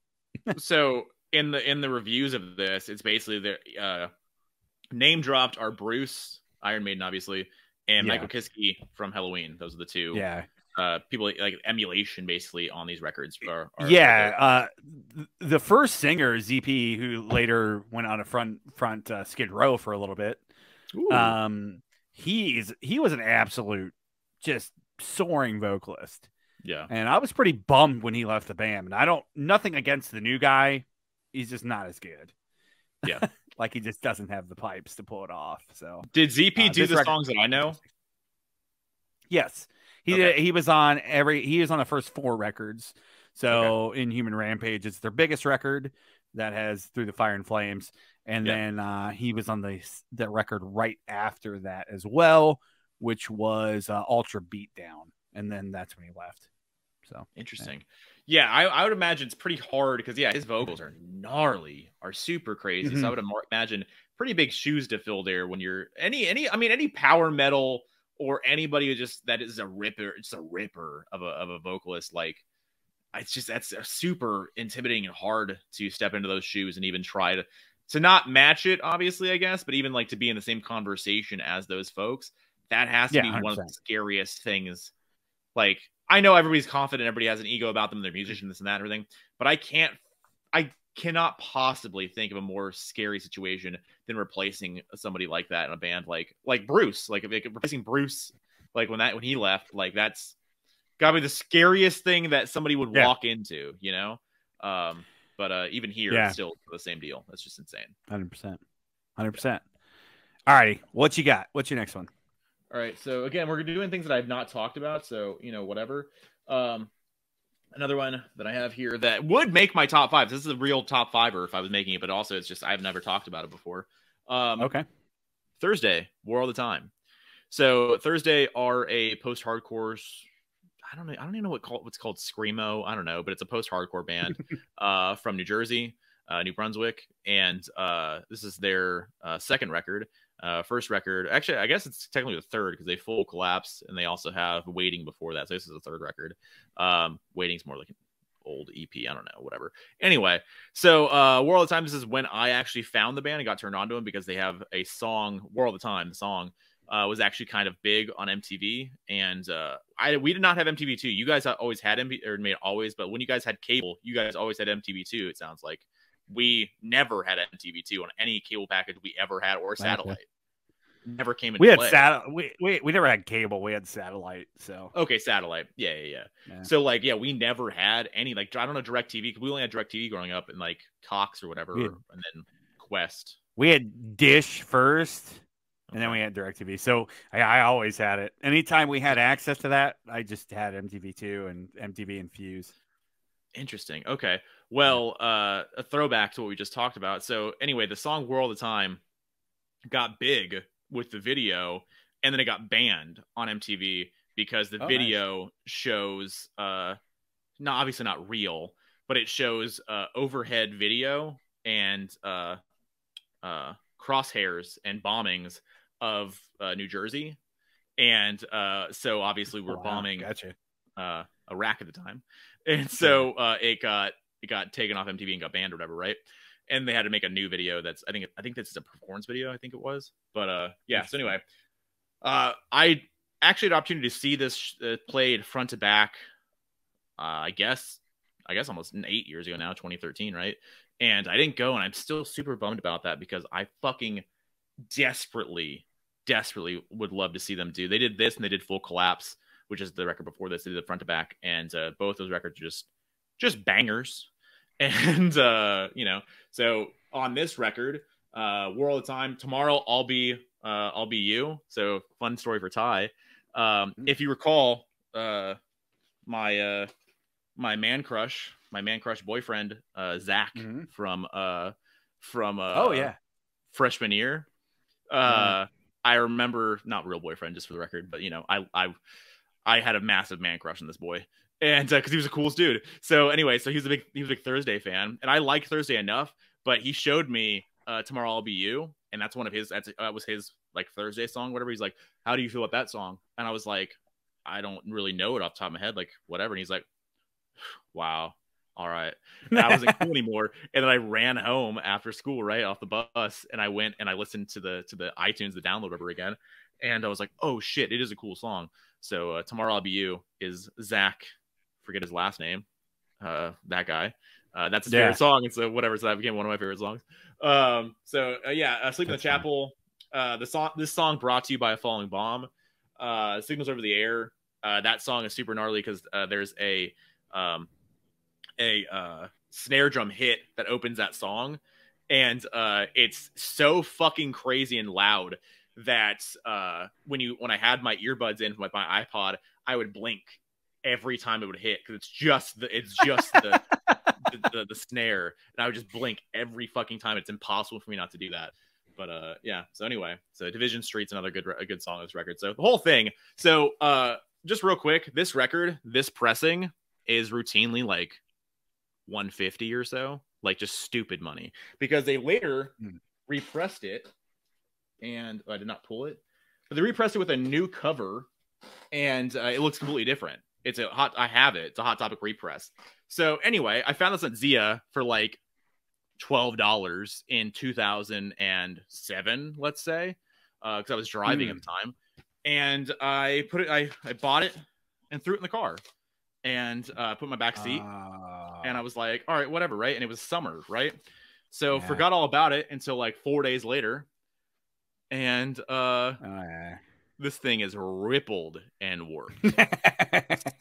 So in the reviews of this, it's basically the name dropped are Bruce, Iron Maiden, obviously, and Michael Kiske from Halloween. Those are the two. Yeah. People like emulation basically on these records. The first singer, ZP, who later went on a front Skid Row for a little bit. He was an absolute just soaring vocalist. Yeah. And I was pretty bummed when he left the band. And nothing against the new guy. He's just not as good. Yeah. Like he just doesn't have the pipes to pull it off. So did ZP do the songs that I know? Yes. He was on the first 4 records. So Inhuman Rampage, it's their biggest record that has Through the Fire and Flames. And then he was on the record right after that as well, which was Ultra Beatdown. And then that's when he left. So interesting. Yeah, I would imagine it's pretty hard because his vocals are gnarly, are super crazy. So I would imagine pretty big shoes to fill there when you're any power metal or anybody that is a ripper. It's a ripper of a vocalist. Like that's super intimidating and hard to step into those shoes and even try to not match it, obviously, I guess, but even like to be in the same conversation as those folks. That has to be 100%. One of the scariest things. Like, I know everybody's confident, everybody has an ego about them, they're musicians, this and that and everything, but I cannot possibly think of a more scary situation than replacing somebody like that in a band like Bruce. Like, replacing Bruce, like when he left, like that's gotta be the scariest thing that somebody would walk into, But even here, it's still the same deal. That's just insane. 100%. All right, what you got? What's your next one? All right, so again, we're doing things that I've not talked about, so whatever. Another one that I have here that would make my top 5. This is a real top 5er if I was making it, but also it's just I've never talked about it before. Okay. Thursday, War All the Time. So Thursday are a post-hardcore. I don't even know what's called screamo. I don't know, but it's a post-hardcore band from New Jersey, New Brunswick, and this is their second record. First record, actually, I guess it's technically the third because they full collapse, and they also have Waiting before that. So this is the third record. Waiting's more like an old EP. I don't know, whatever. Anyway, so War All the Time. This is when I actually found the band and got turned on to them because they have a song, War All the Time. The song was actually kind of big on MTV, and we did not have MTV2. You guys always had MTV, or maybe always, but when you guys had cable, you guys always had MTV2. It sounds like. We never had MTV2 on any cable package we ever had, or satellite. Never came into play. We never had cable. We had satellite. So okay, satellite. Yeah. So we never had any I don't know DirecTV because we only had DirecTV growing up and Cox or whatever, and then Quest. We had Dish first, and then we had DirecTV. So I always had it. Anytime we had access to that, I just had MTV2 and MTV and Fuse. Interesting. Okay. Well, a throwback to what we just talked about. So anyway, the song War All the Time got big with the video, and then it got banned on MTV because the video shows obviously not real, but it shows overhead video and crosshairs and bombings of New Jersey. And so obviously we're bombing Iraq at the time. And so it got taken off MTV and got banned or whatever, right? And they had to make a new video that's I think this is a performance video, I think it was. But yeah, so anyway, I actually had the opportunity to see this played front to back, I guess almost 8 years ago now, 2013, right? And I didn't go, and I'm still super bummed about that because I fucking desperately would love to see them do. They did this and they did Full Collapse, which is the record before this. They did the front to back, and both those records are just bangers. And you know, so on this record, War All the Time, Tomorrow I'll Be You. So fun story for Ty. If you recall, my man crush boyfriend, Zach, from freshman year. I remember, not real boyfriend, just for the record, but you know, I had a massive man crush on this boy, and because he was the coolest dude. So anyway, so he was a big Thursday fan, and I liked Thursday enough, but he showed me Tomorrow I'll Be You, and that's one of his. That was his like Thursday song, whatever. He's like, "How do you feel about that song?" And I was like, "I don't really know it off the top of my head, like whatever." And he's like, "Wow. All right." And I wasn't cool anymore. And then I ran home after school, right off the bus, and I went and I listened to the iTunes, the download over again, and I was like, "Oh shit, it is a cool song." So Tomorrow I'll Be You is Zach, forget his last name, that guy. That's his favorite song, and so whatever. So that became one of my favorite songs. Sleep in the Chapel. This song brought to you by a falling bomb. Signals Over the Air. That song is super gnarly because there's a snare drum hit that opens that song, and it's so fucking crazy and loud that when I had my earbuds in with my iPod, I would blink every time it would hit because it's just the the snare, and I would just blink every fucking time. It's impossible for me not to do that. But yeah. So anyway, so Division Street's another good song on this record. So the whole thing. So just real quick, this record, this pressing is routinely like 150 or so, like just stupid money, because they later repressed it, and I did not pull it, but they repressed it with a new cover, and it looks completely different. It's a Hot Topic repress. So anyway, I found this on Zia for like $12 in 2007, let's say, because I was driving at the time, and I bought it and threw it in the car, and put in my back seat, and I was like, all right, whatever, right? And it was summer, right? So forgot all about it until like 4 days later, and this thing is rippled and warped.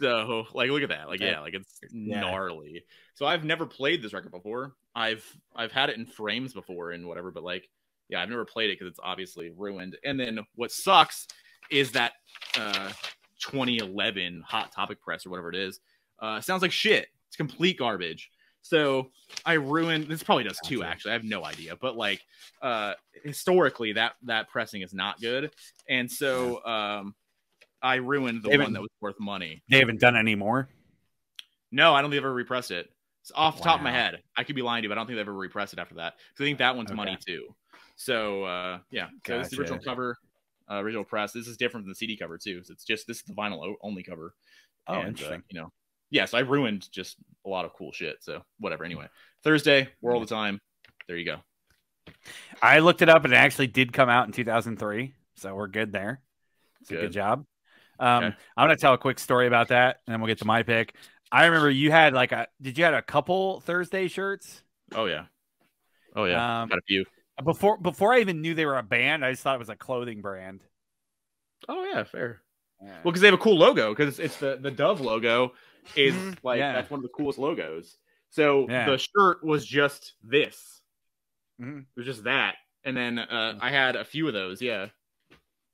So like, look at that, like like it's gnarly. So I've never played this record before. I've had it in frames before and whatever, but like, yeah, I've never played it because it's obviously ruined. And then what sucks is that 2011 Hot Topic press or whatever it is sounds like shit. It's complete garbage. So I ruined this. Probably does too, actually. I have no idea, but like historically that pressing is not good, and so I ruined the one that was worth money. They haven't done it anymore. No, I don't think they've ever repressed it. It's off the top of my head. I could be lying to you, but I don't think they've ever repressed it after that. So I think that one's money too. So yeah, so this is the original cover, original press. This is different than the CD cover too. So this is the vinyl only cover. Oh, and, interesting. You know, yes, I ruined just a lot of cool shit. So whatever. Anyway, Thursday, War All the Time. There you go. I looked it up, and it actually did come out in 2003. So we're good there. It's a good job. I'm going to tell a quick story about that, and then we'll get to my pick. I remember you had did you have a couple Thursday shirts? Oh yeah. Got a few. Before I even knew they were a band, I just thought it was a clothing brand. Oh yeah, fair. Yeah. Well, because they have a cool logo, because it's the Dove logo is that's one of the coolest logos. So the shirt was just this. It was just that, and then I had a few of those. Yeah.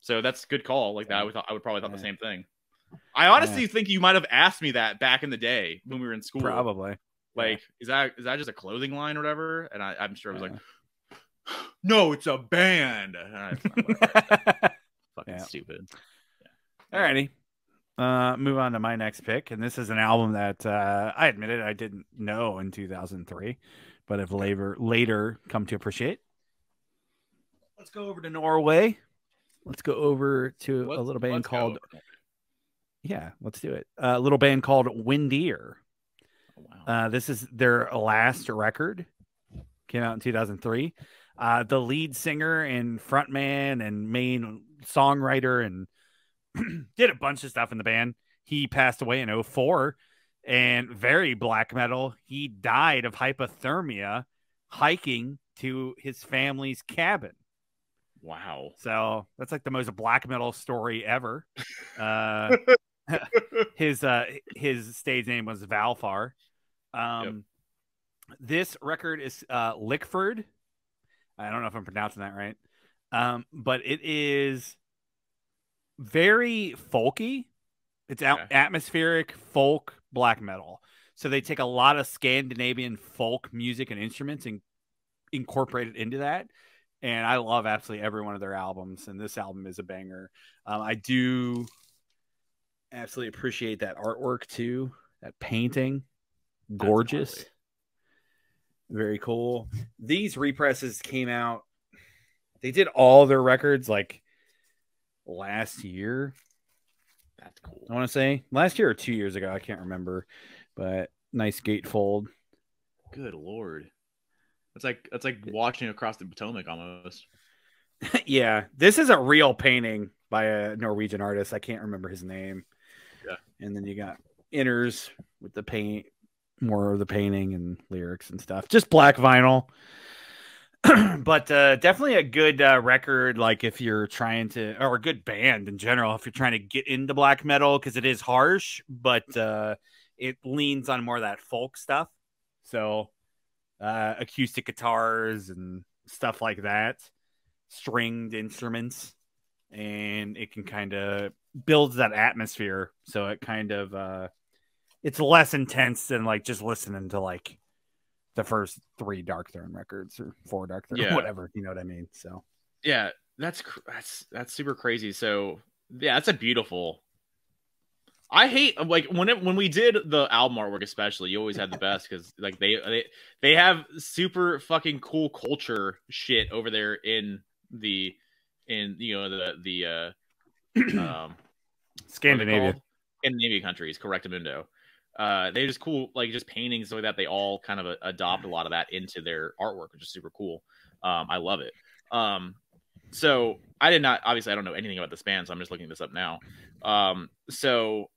So that's a good call. Like that, I would probably thought the same thing. I honestly think you might have asked me that back in the day when we were in school. Probably. Like, is that just a clothing line or whatever? And I'm sure I was like, no, it's a band. Fucking stupid. Yeah. Alrighty. Move on to my next pick. And this is an album that I admitted I didn't know in 2003. but have later come to appreciate. Let's go over to Norway. Let's go over to a little band called. Yeah, let's do it. A little band called Windeer. Oh, wow. This is their last record. Came out in 2003. The lead singer and frontman and main songwriter and did a bunch of stuff in the band. He passed away in 2004 and very black metal. He died of hypothermia hiking to his family's cabin. Wow. So that's like the most black metal story ever. His stage name was Valfar. This record is Lickford. I don't know if I'm pronouncing that right. But it is very folky. It's atmospheric folk black metal. So they take a lot of Scandinavian folk music and instruments and incorporate it into that. And I love absolutely every one of their albums. And this album is a banger. I do absolutely appreciate that artwork too. That painting. Gorgeous. Very cool. These represses came out. They did all their records like last year. That's cool. I want to say last year or 2 years ago. I can't remember, but nice gatefold. Good Lord. That's like watching across the Potomac almost. Yeah. This is a real painting by a Norwegian artist. I can't remember his name. Yeah. And then you got inners with the paint, more of the painting and lyrics and stuff. Just black vinyl. But definitely a good record, like if you're trying to, or a good band in general, if you're trying to get into black metal, because it is harsh, but it leans on more of that folk stuff. So acoustic guitars and stuff like that, stringed instruments, and it can kind of builds that atmosphere. So it kind of it's less intense than like just listening to like the first 3 Dark Throne records or 4 Dark Throne, whatever, you know what I mean? So yeah, that's super crazy. So yeah, that's a beautiful. I hate like when we did the album artwork, especially. You always had the best because like they have super fucking cool culture shit over there in the Scandinavia countries, Correctamundo. They just cool, like just paintings so that they all kind of adopt a lot of that into their artwork, which is super cool. I love it. So I don't know anything about this band, so I'm just looking this up now. So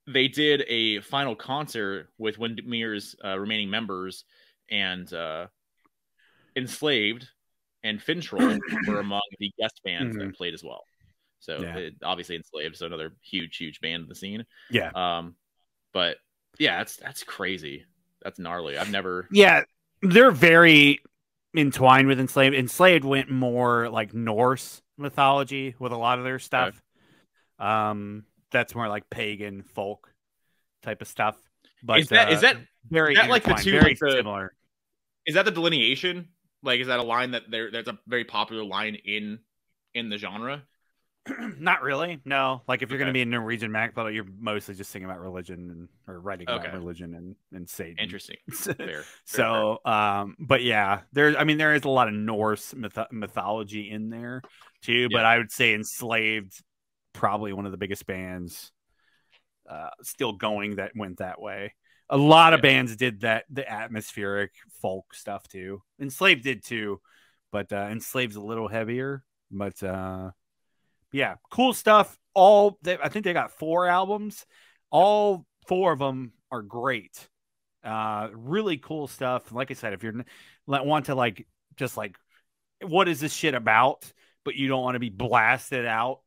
they did a final concert with Windemir's remaining members, and Enslaved and Fintroll were among the guest bands that played as well. So obviously Enslaved, so another huge band in the scene. Yeah. But yeah, that's crazy. That's gnarly. I've never. Yeah, they're very entwined with Enslaved. Enslaved went more like Norse mythology with a lot of their stuff. Okay. That's more like pagan folk type of stuff. But is that very is that like the two very like similar? Is that the delineation? Like, is that a line that's a very popular line in the genre? Not really. No. Like if you're going to be a Norwegian Mac metal, you're mostly just singing about religion or writing about religion and Satan. Interesting. Fair. So, but yeah, there is a lot of Norse mythology in there too. But I would say Enslaved, probably one of the biggest bands still going that went that way. A lot of bands did that, the atmospheric folk stuff too. Enslaved did too, but Enslaved's a little heavier. But yeah, cool stuff. I think they got 4 albums. All 4 of them are great. Really cool stuff. Like I said, if you're want to like just like, what is this shit about? But you don't want to be blasted out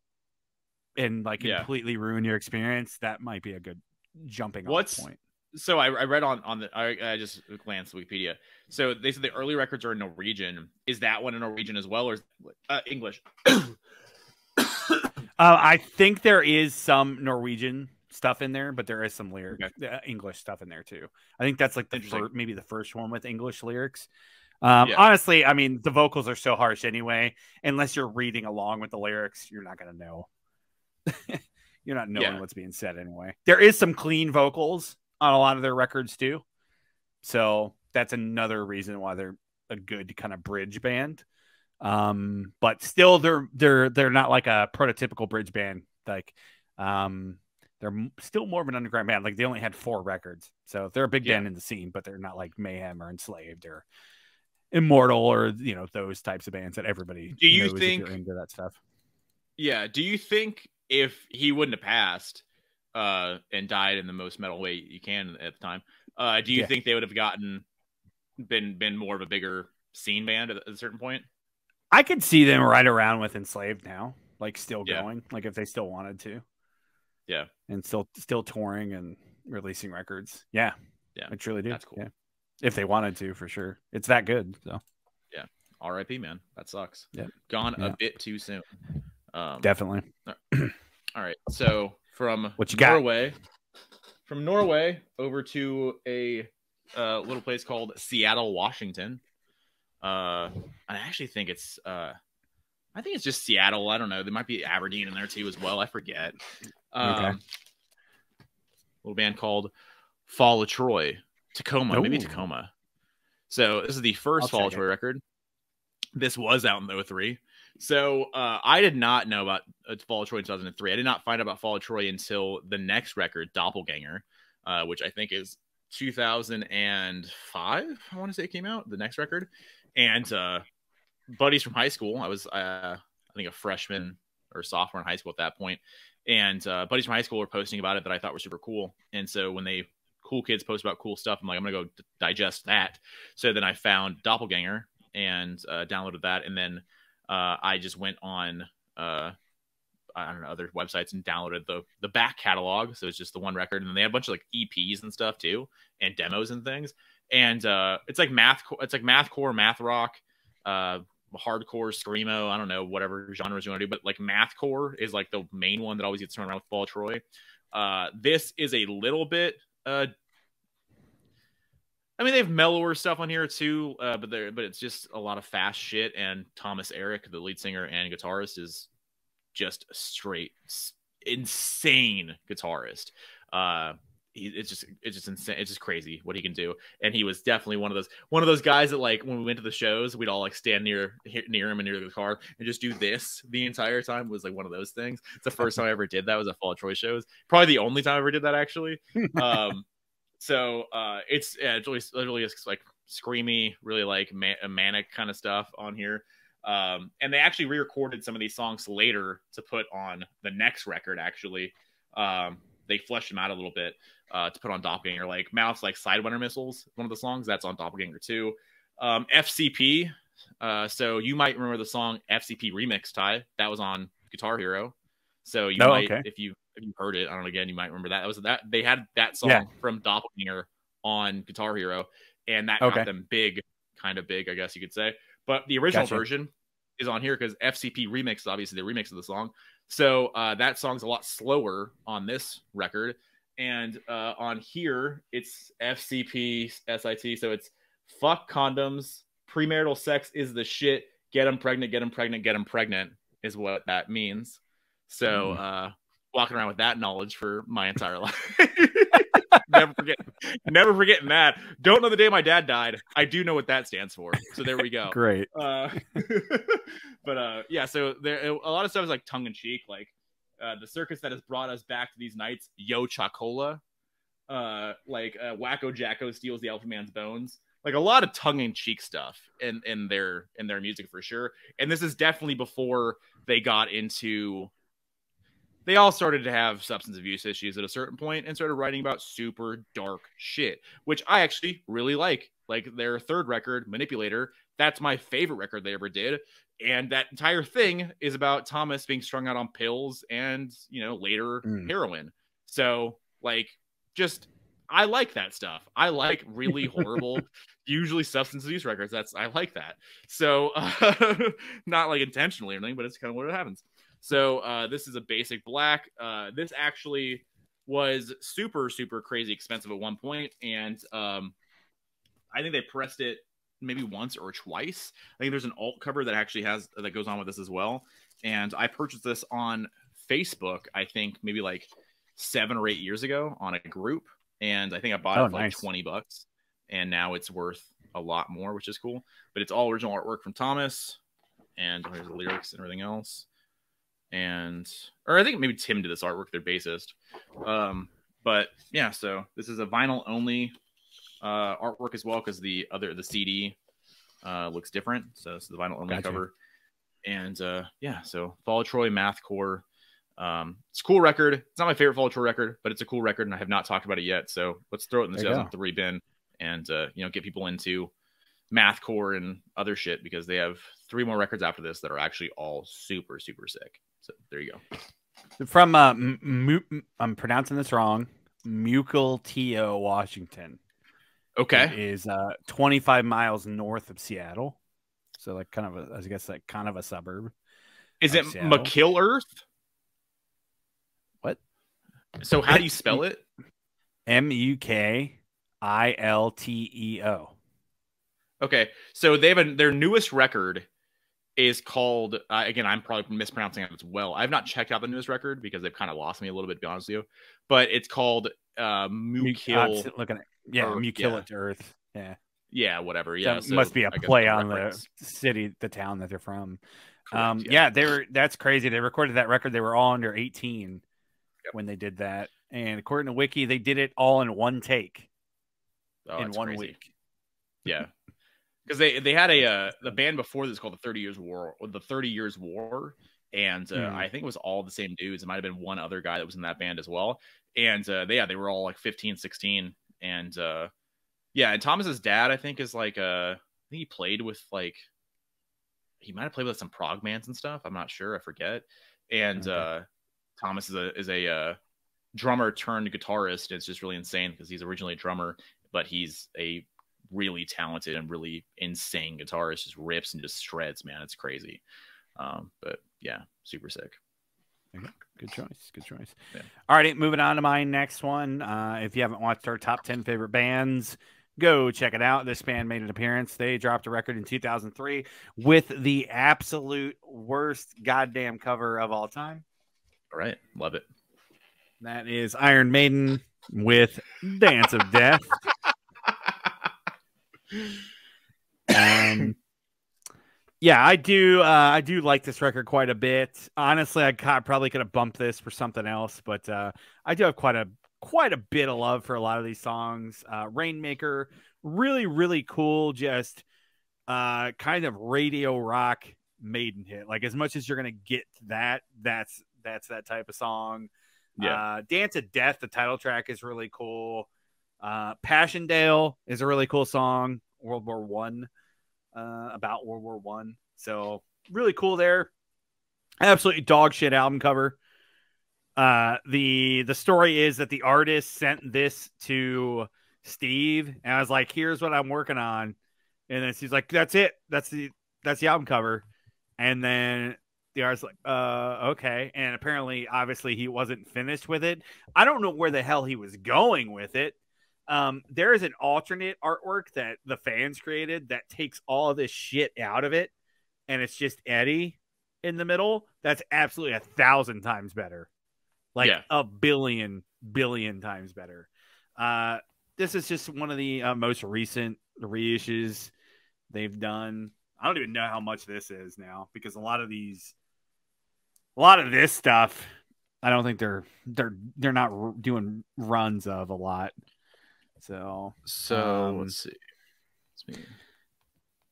and like completely ruin your experience, that might be a good jumping off point. So I read on the I just glanced at Wikipedia. So they said the early records are in Norwegian. Is that one in Norwegian as well, or English? I think there is some Norwegian stuff in there, but there is some English stuff in there too. I think that's like maybe the first one with English lyrics. Honestly, I mean, the vocals are so harsh anyway. Unless you're reading along with the lyrics, you're not going to know. You're not knowing what's being said anyway. There is some clean vocals on a lot of their records too. So that's another reason why they're a good kind of bridge band. But still, they're not like a prototypical bridge band. Like, they're still more of an underground band. Like, they only had 4 records, so they're a big band in the scene, but they're not like Mayhem or Enslaved or Immortal or those types of bands that everybody knows if you're into that stuff. Yeah. Do you think if he wouldn't have passed and died in the most metal way you can at the time, do you think they would have been more of a bigger scene band at a certain point? I could see them right around with Enslaved now, like still going, like if they still wanted to. Yeah. And still touring and releasing records. Yeah. Yeah. I truly do. That's cool. Yeah. If they wanted to, for sure. It's that good. So yeah. R.I.P. man. That sucks. Yeah. Gone a bit too soon. Definitely. All right. So from what you Norway, from Norway over to a little place called Seattle, Washington. I actually think it's just Seattle. I don't know. There might be Aberdeen in there too as well. I forget. Okay. Little band called Fall of Troy. Tacoma, maybe Tacoma. So this is the first Fall of Troy record. This was out in 2003. So I did not know about Fall of Troy in 2003. I did not find out about Fall of Troy until the next record, Doppelganger, which I think is 2005. I want to say it came out, the next record. And buddies from high school. I was, I think, a freshman or sophomore in high school at that point. And buddies from high school were posting about it that I thought were super cool. And so when cool kids post about cool stuff, I'm like, I'm going to go digest that. So then I found Doppelganger and downloaded that. And then I just went on, I don't know, other websites and downloaded the back catalog. So it's just the one record. And then they had a bunch of like EPs and stuff too, and demos and things. And it's like mathcore, math rock, hardcore, screamo, I don't know, whatever genres you want to do, but like mathcore is like the main one that always gets thrown around with Fall of Troy. This is a little bit I mean, they have mellower stuff on here too, but it's just a lot of fast shit. And Thomas Erik, the lead singer and guitarist, is just a straight insane guitarist. It's just insane. It's just crazy what he can do. And he was definitely one of those guys that, like, when we went to the shows, we'd all like stand near him and near the car and just do this the entire time. It was like one of those things. It's the first time I ever did that was at Fall of Troy shows. Probably the only time I ever did that, actually. So it's really just like screamy, really like manic kind of stuff on here. And they actually re-recorded some of these songs later to put on the next record. Actually, they fleshed them out a little bit to put on Doppelganger. Like Mouth's like Sidewinder Missiles, one of the songs that's on Doppelganger too. FCP. So you might remember the song FCP Remix, Ty. That was on Guitar Hero. So you might, if you heard it, I don't know, again, you might remember that. They had that song from Doppelganger on Guitar Hero, and that got them big, kind of big, I guess you could say. But the original version is on here because FCP Remix is obviously the remix of the song. So that song's a lot slower on this record. And on here, it's FCP SIT. So it's fuck condoms, premarital sex is the shit, get them pregnant, get them pregnant, get them pregnant is what that means. So walking around with that knowledge for my entire life. Never forgetting that. Don't know the day my dad died. I do know what that stands for. So there we go. Great. But yeah, so there a lot of stuff is like tongue in cheek, like the circus that has brought us back to these nights, Yo Chocola, Wacko Jacko steals the Alpha Man's bones. Like a lot of tongue in cheek stuff in their music for sure. And this is definitely before they got into. They all started to have substance abuse issues at a certain point and started writing about super dark shit, which I actually really like. Like their third record, Manipulator, that's my favorite record they ever did. And that entire thing is about Thomas being strung out on pills and, later heroin. So, like, I like that stuff. I like really horrible, usually substance abuse records. I like that. So, not like intentionally or anything, but it's kind of what happens. So this is a basic black. This actually was super, super crazy expensive at one point. And I think they pressed it maybe once or twice. I think there's an alt cover that actually that goes on with this as well. And I purchased this on Facebook, I think maybe like 7 or 8 years ago on a group. And I think I bought it for like $20. and now it's worth a lot more, which is cool. But it's all original artwork from Thomas, and here's the lyrics and everything else. Or I think maybe Tim did this artwork, their bassist. But yeah, so this is a vinyl only artwork as well, because the CD looks different. So this is the vinyl only cover. And yeah, so Fall of Troy, Mathcore. It's a cool record. It's not my favorite Fall of Troy record, but it's a cool record, and I have not talked about it yet. So let's throw it in the 2003 bin and get people into Mathcore and other shit, because they have 3 more records after this that are actually all super, super sick. So there you go. From I'm pronouncing this wrong, Mukilteo, Washington. Okay. It is 25 miles north of Seattle. So like kind of a suburb. Is it McKillEarth? What? So how do you spell it? Mukilteo. Okay, so they have their newest record is called again, I'm probably mispronouncing it as well. I've not checked out the newest record because they've kind of lost me a little bit, to be honest with you. But it's called Mukil. Looking at Mukilteo. Yeah. Yeah, whatever. Yeah, so must be a play on the town that they're from. Correct, that's crazy. They recorded that record. They were all under 18 when they did that, and according to Wiki, they did it all in one take in 1 week. Yeah, because they had the band before this called the 30 Years War, or the 30 Years War, and I think it was all the same dudes. It might have been one other guy that was in that band as well, and they were all like 15, 16, and yeah, and Thomas's dad, I think, is like I think he played with he might have played with some prog bands and stuff. I'm not sure. I forget. And Thomas is a drummer turned guitarist. It's just really insane because he's originally a drummer, but he's a really talented and really insane guitarist. Just rips and just shreds, man. It's crazy. But yeah, super sick. Okay. Good choice. Yeah. All right, moving on to my next one. If you haven't watched our top 10 favorite bands, go check it out. This band made an appearance. They dropped a record in 2003 with the absolute worst goddamn cover of all time. All right. Love it. That is Iron Maiden with Dance of Death. Yeah, I do like this record quite a bit. Honestly, I probably could have bumped this for something else, but I do have quite a bit of love for a lot of these songs. Rainmaker, really, really cool, just kind of radio rock Maiden hit. Like, as much as you're gonna get that's that type of song. Yeah. Dance of Death, the title track, is really cool. Passchendaele is a really cool song. World War One. About World War One. So really cool there. Absolutely dog shit album cover. The story is that the artist sent this to Steve, and I was like, "Here's what I'm working on," and then she's like, "That's it. That's the album cover." And then the artist's like, okay." And apparently, obviously, he wasn't finished with it. I don't know where the hell he was going with it. There is an alternate artwork that the fans created that takes all of this shit out of it, and it's just Eddie in the middle. That's absolutely 1,000 times better. Like a billion times better. This is just one of the most recent reissues they've done. I don't even know how much this is now, because a lot of this stuff, I don't think they're not doing runs of a lot. So let's see.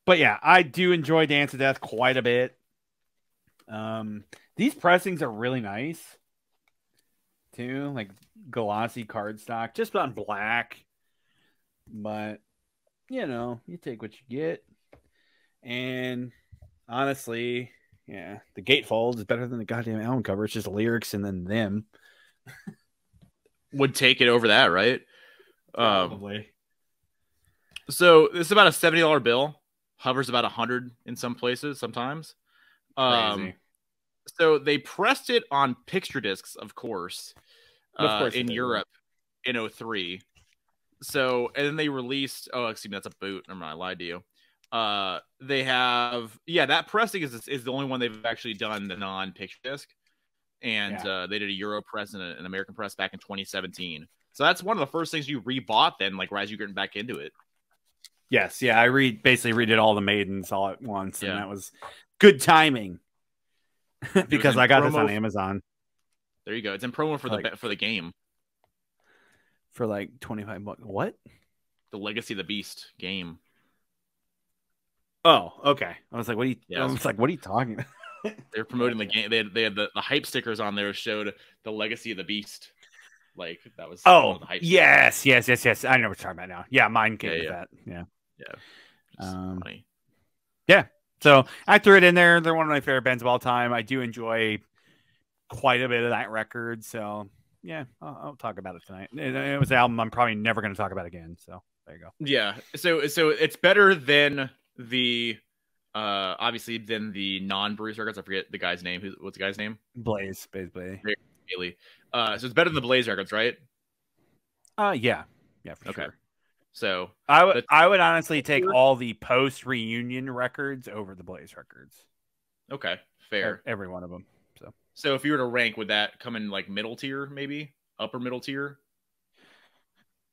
But yeah, I do enjoy Dance of Death quite a bit. These pressings are really nice too, like glossy cardstock, just on black. But you take what you get. And honestly, yeah, the gatefold is better than the goddamn album cover. It's just lyrics and then them. Would take it over that, right? Probably. So this is about a $70 bill. Hovers about 100 in some places sometimes. Crazy. So they pressed it on picture discs, of course in Europe in 2003. So, and then they released, excuse me, that's a boot. Never mind, I lied to you. They have, that pressing is the only one they've actually done the non-picture disc. And they did a Euro press and an American press back in 2017. So that's one of the first things you rebought then, like, as you're getting back into it. Yes, yeah, I basically redid all the Maidens all at once, and Yeah. that was good timing It was because in I got this on promo. Amazon There you go. It's in promo for like for the game, for like $25. What? the Legacy of the Beast game. Oh, okay. I was like, what are you? I Yes, was like, what are you talking about? they're promoting the game. They had the hype stickers on there showed the Legacy of the Beast. Like that was one Oh, of the hype. yes. I know what you're talking about now. Yeah, mine came Yeah, with yeah, that. Yeah. yeah. Just funny. Yeah. So I threw it in there. They're one of my favorite bands of all time. I do enjoy quite a bit of that record. So yeah, I'll talk about it tonight. It was an album I'm probably never going to talk about again. So there you go. Yeah. So it's better than the obviously than the non-Bruce records. I forget the guy's name. What's the guy's name? Blaze. Bailey. So it's better than the Blaze records, right? Yeah, for Okay. sure. So I would honestly take all the post reunion records over the Blaze records. Okay, fair. Every one of them. So if you were to rank, would that come in like middle tier, maybe upper middle tier?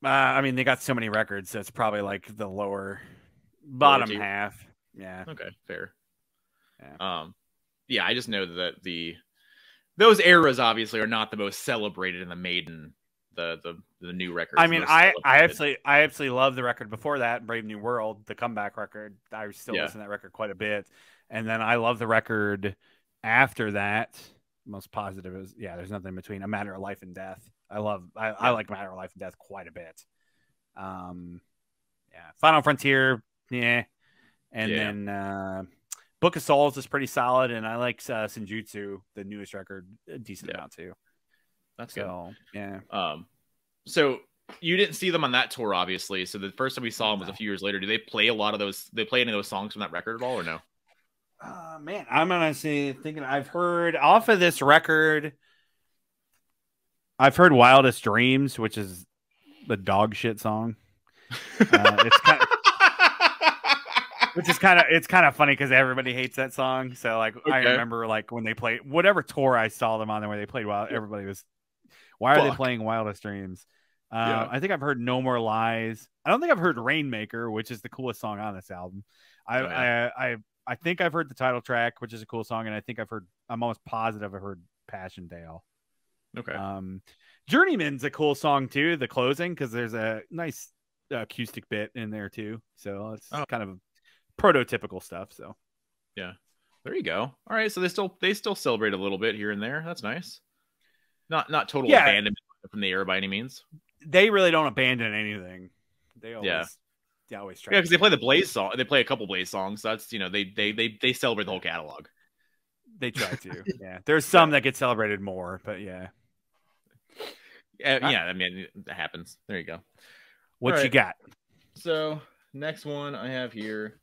I mean, they got so many records, so it's probably like the bottom half. Yeah. Okay, fair. Yeah. Yeah, I just know that those eras obviously are not the most celebrated in the Maiden, the new records. I mean, I absolutely love the record before that, Brave New World, the comeback record. I still listen to that record quite a bit, and then I love the record after that. Most positive is There's nothing in between. A Matter of Life and Death. I like Matter of Life and Death quite a bit. Final Frontier, and then Book of Souls is pretty solid, and I like Senjutsu, the newest record, a decent amount too. That's so good. Yeah. So you didn't see them on that tour, obviously. So the first time we saw them was a few years later. Do they play a lot of those? They play any of those songs from that record at all, or no? Man, I'm honestly thinking I've heard off of this record. I've heard Wildest Dreams, which is the dog shit song. It's kind of, it's kind of funny because everybody hates that song. So like, I remember like when they played whatever tour I saw them on there where they played Wild, everybody was, why are they playing Wildest Dreams? I think I've heard No More Lies. I don't think I've heard Rainmaker, which is the coolest song on this album. I think I've heard the title track, which is a cool song, and I think I'm almost positive I've heard Passchendaele. Okay. Journeyman's a cool song too, the closing, because there's a nice acoustic bit in there too. So it's kind of prototypical stuff. So yeah, there you go. All right, so they still celebrate a little bit here and there. That's nice. Not total abandonment from the era by any means. They really don't abandon anything. They always try. Yeah, because they play the Blaze song. They play a couple Blaze songs. So that's they celebrate the whole catalog. They try to. Yeah, there's some that get celebrated more, but yeah. I mean, that happens. There you go. What you got? So next one I have here.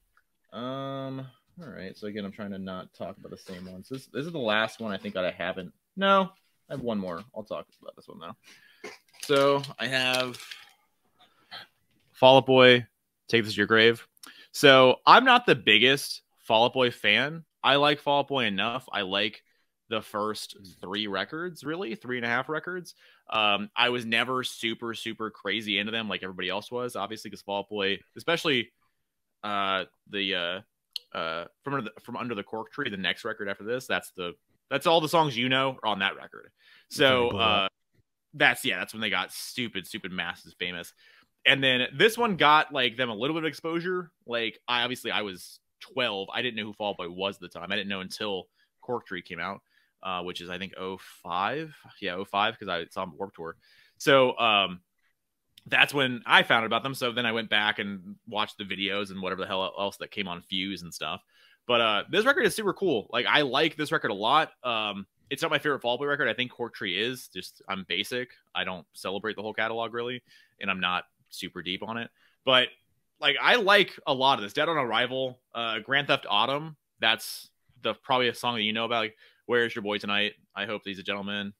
All right. So again, I'm trying to not talk about the same ones. This is the last one I think that I haven't. No, I have one more. I'll talk about this one now. So I have Fall Out Boy, Take This to Your Grave. So I'm not the biggest Fall Out Boy fan. I like Fall Out Boy enough. I like the first 3 records, really 3.5 records. I was never super crazy into them like everybody else was, obviously, because Fall Out Boy, especially from Under the Cork Tree, the next record after this, that's all the songs are on that record. So that's when they got stupid massive famous. And then this one got like them a little bit of exposure. Like I was 12. I didn't know who Fall Out Boy was at the time. I didn't know until Cork Tree came out. Which is I think 05. Yeah, 05, because I saw them Warped Tour. So that's when I found out about them. So then I went back and watched the videos and whatever the hell else that came on Fuse and stuff. But this record is super cool. Like I like this record a lot. It's not my favorite Fall Out Boy record. I think Cork Tree is. Just I'm basic. I don't celebrate the whole catalog really, and I'm not super deep on it. But like I like a lot of this. Dead on Arrival, Grand Theft Autumn. That's probably a song that you know about. Like, Where's Your Boy Tonight? I hope he's a gentleman.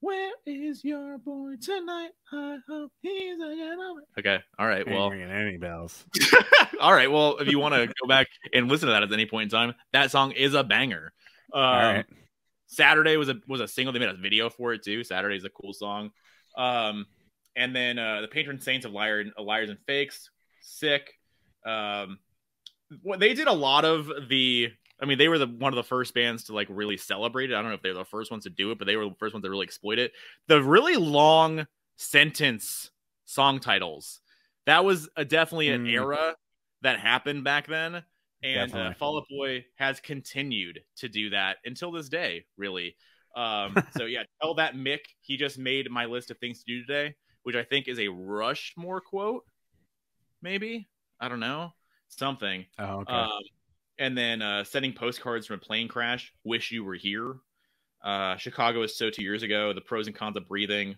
Where is your boy tonight? I hope he's a gentleman. Okay. All right. Well, ringing any bells. All right. Well, if you want to go back and listen to that at any point in time, that song is a banger. All right. Saturday was a single. They made a video for it too. Saturday is a cool song. And then the Patron Saints of Liars and Fakes, sick. They did a lot of the. I mean, they were one of the first bands to like really celebrate it. I don't know if they're the first ones to do it, but they were the first ones to really exploit it. The really long sentence song titles. That was definitely an era that happened back then. And Fall Out Boy has continued to do that until this day, really. So yeah, tell that Mick he just made my list of things to do today, which I think is a Rushmore quote. Maybe. I don't know. Something. Oh, okay. And then sending postcards from a plane crash. Wish you were here. Chicago is so 2 years ago. The pros and cons of breathing.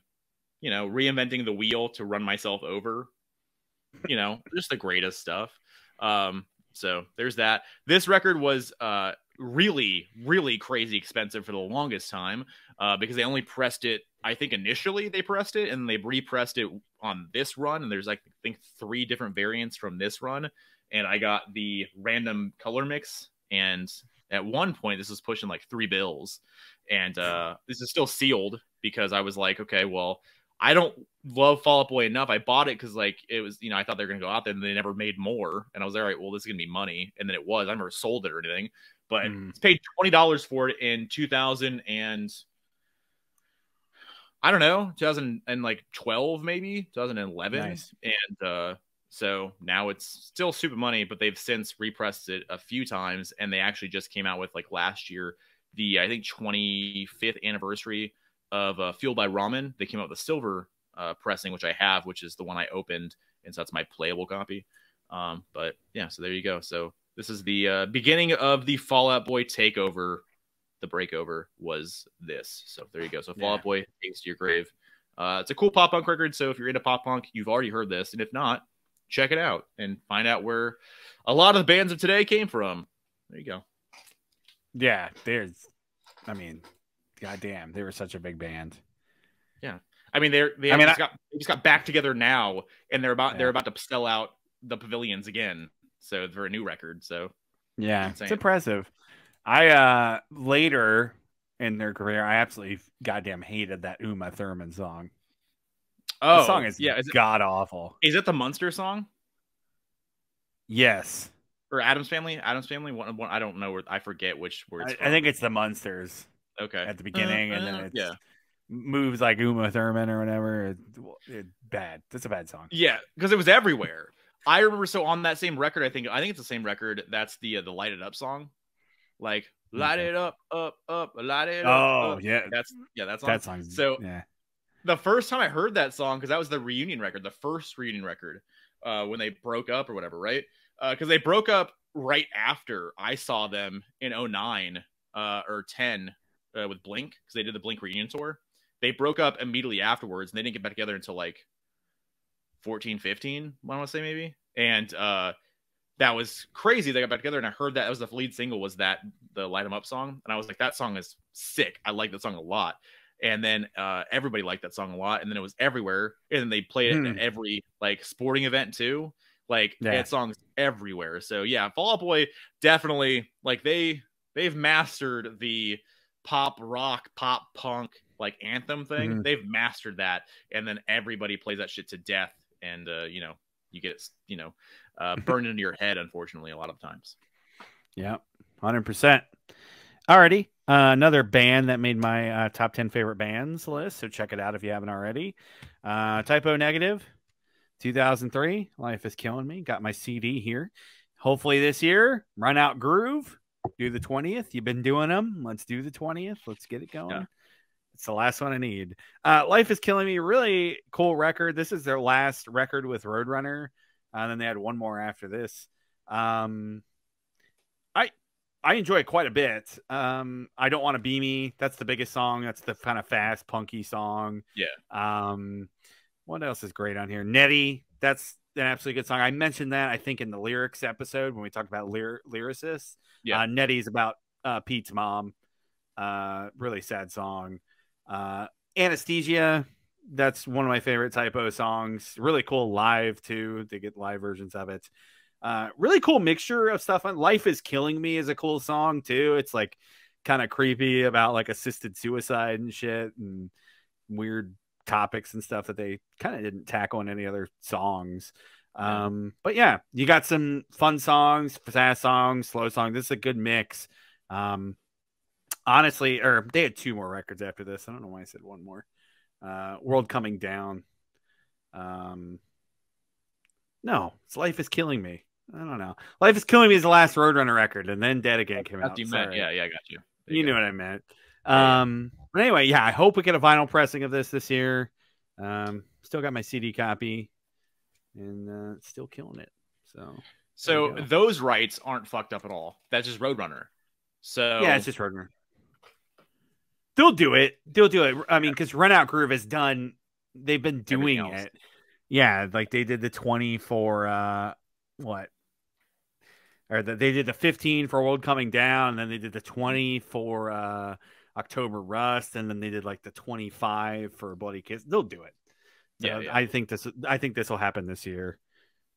You know, reinventing the wheel to run myself over. You know, just the greatest stuff. So there's that. This record was really, really crazy expensive for the longest time because they only pressed it. I think initially they pressed it and they repressed it on this run. And there's like, I think 3 different variants from this run. And I got the random color mix. And at one point, this was pushing like $3. And this is still sealed because I was like, okay, well, I don't love Fall Out Boy enough. I bought it because like it was, you know, I thought they were going to go out there and they never made more. And I was like, all right, well, this is going to be money. And then it was. I never sold it or anything. But it's paid $20 for it in 2000 and I don't know, 2012 maybe, 2011. Nice. And so now it's still super money, but they've since repressed it a few times. And they actually just came out with like last year, the, I think 25th anniversary of Fueled by Ramen. They came out with a silver pressing, which I have, which is the one I opened. And so that's my playable copy. But yeah, so there you go. So this is the beginning of the Fall Out Boy takeover. The breakover was this. So there you go. So Fall Out Boy takes to your grave. It's a cool pop punk record. So if you're into pop punk, you've already heard this. And if not, check it out and find out where a lot of the bands of today came from. There you go. Yeah, I mean, goddamn, they were such a big band. Yeah, I mean they just got back together now, and they're about to sell out the pavilions again. So for a new record. So yeah, it's impressive. I later in their career, I absolutely goddamn hated that Uma Thurman song. Oh, the song is god awful. Is it the Munster song? Yes. Or Adam's Family? Adam's Family? One, I don't know. I forget which words. I think it's the Munsters. Okay. At the beginning, and then it's moves like Uma Thurman or whatever. It's bad. That's a bad song. Yeah, because it was everywhere. I remember. So on that same record, I think it's the same record. That's the Light It Up song. Like light it up, light it up. Oh yeah, that song. So the first time I heard that song, because that was the reunion record, the first reunion record, when they broke up or whatever, right? Because they broke up right after I saw them in 2009 or 10 with Blink, because they did the Blink reunion tour. They broke up immediately afterwards, and they didn't get back together until like 14, 15, I want to say maybe. And that was crazy. They got back together, and I heard that was the lead single, was the Light 'Em Up song. And I was like, that song is sick. I like that song a lot. And then everybody liked that song a lot. And then it was everywhere. And then they played it at every like sporting event too. Like that song's everywhere. So yeah, Fall Out Boy definitely, like they've mastered the pop rock, pop punk like anthem thing. They've mastered that. And then everybody plays that shit to death. And you get it, burned into your head, unfortunately, a lot of times. Yeah, 100%. Alrighty. Another band that made my top 10 favorite bands list, so check it out if you haven't already. Typo Negative, 2003, Life is Killing Me. Got my CD here. Hopefully this year, Run Out Groove, do the 20th. You've been doing them. Let's do the 20th. Let's get it going. Yeah. It's the last one I need. Life is Killing Me, really cool record. This is their last record with Roadrunner. And then they had one more after this. I enjoy it quite a bit. I Don't Want to Be Me. That's the biggest song. That's the kind of fast, punky song. Yeah. What else is great on here? Nettie. That's an absolutely good song. I mentioned that, I think, in the lyrics episode when we talked about lyricists. Yeah. Nettie's about Pete's mom. Really sad song. Anesthesia. That's one of my favorite Typo songs. Really cool live, too. They get live versions of it. Really cool mixture of stuff. Life is Killing Me is a cool song, too. It's like kind of creepy about like assisted suicide and shit and weird topics and stuff that they kind of didn't tackle in any other songs. Yeah. But yeah, you got some fun songs, fast songs, slow songs. This is a good mix. Honestly, or they had 2 more records after this. I don't know why I said 1 more. World Coming Down. No, it's Life is Killing Me. I don't know. Life is Killing Me is the last Roadrunner record, and then Dead Again came out. Yeah, I got you. You knew what I meant. Yeah. But anyway, yeah, I hope we get a vinyl pressing of this year. Still got my CD copy, and still killing it. So those rights aren't fucked up at all. That's just Roadrunner. So yeah, it's just Roadrunner. They'll do it. I mean, because Run Out Groove has done. They've been doing it. Yeah, like they did the 20 for what? Or they did the 15 for World Coming Down, and then they did the 20 for October Rust, and then they did like the 25 for Bloody Kiss. They'll do it. Yeah. I think this will happen this year.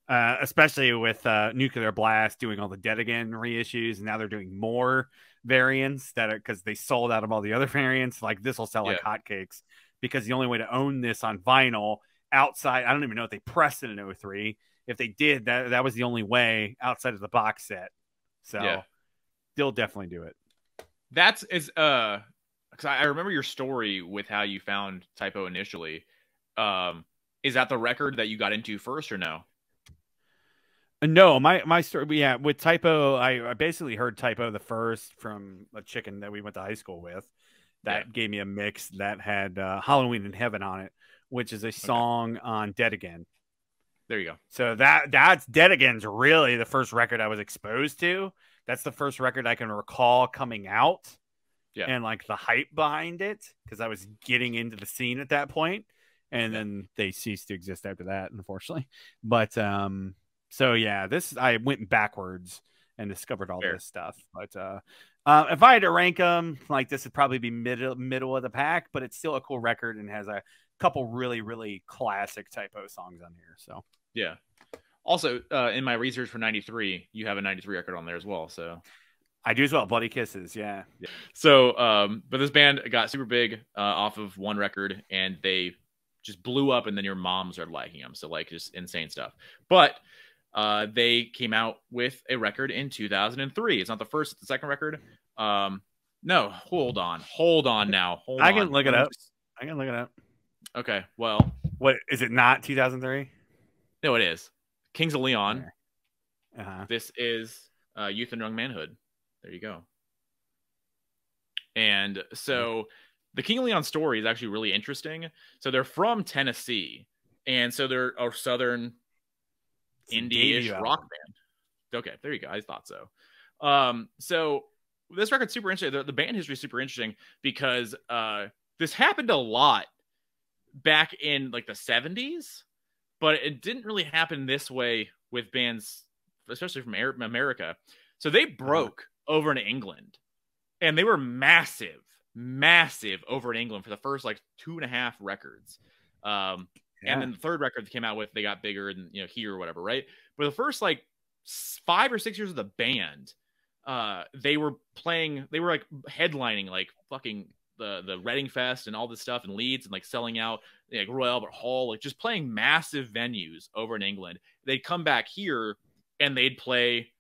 Especially with Nuclear Blast doing all the Dead Again reissues, and now they're doing more variants that are because they sold out of all the other variants. Like this will sell like hotcakes because the only way to own this on vinyl outside, I don't even know if they pressed it in 03. If they did, that was the only way outside of the box set. So they'll definitely do it. That's because I remember your story with how you found Typo initially. Is that the record that you got into first or no? No, my story, yeah, with Typo, I basically heard Typo the first from a chicken that we went to high school with. That gave me a mix that had Halloween in Heaven on it, which is a song on Dead Again. There you go. So that's Dead Again's really the first record I was exposed to. That's the first record I can recall coming out. Yeah. And like the hype behind it, because I was getting into the scene at that point. And then they ceased to exist after that, unfortunately. But so yeah, I went backwards and discovered all this stuff. But if I had to rank them, like this would probably be middle of the pack, but it's still a cool record and has a couple really, really classic Typo songs on here. So yeah. Also, in my research for 93, you have a 93 record on there as well. So I do as well. Bloody Kisses. Yeah. So, but this band got super big off of one record, and they just blew up, and then your mom started liking them. So like just insane stuff. But they came out with a record in 2003. It's not the first, it's the second record. No, hold on now. I can look it up. Okay, well, what is it? Not 2003? No, it is. Kings of Leon. Uh-huh. This is Youth and Young Manhood. There you go. And so the King of Leon story is actually really interesting. So they're from Tennessee, and so they're a southern indie-ish rock band. Okay, there you go. I thought so. So this record's super interesting. The band history is super interesting because this happened a lot back in like the 70s, but it didn't really happen this way with bands, especially from America. So they broke over in England, and they were massive over in England for the first like 2.5 records. And then the third record they came out with, they got bigger and here or whatever, right? But the first like 5 or 6 years of the band, they were like headlining like fucking the Reading Fest and all this stuff in Leeds, and like selling out like Royal Albert Hall, like just playing massive venues over in England. They'd come back here and they'd play,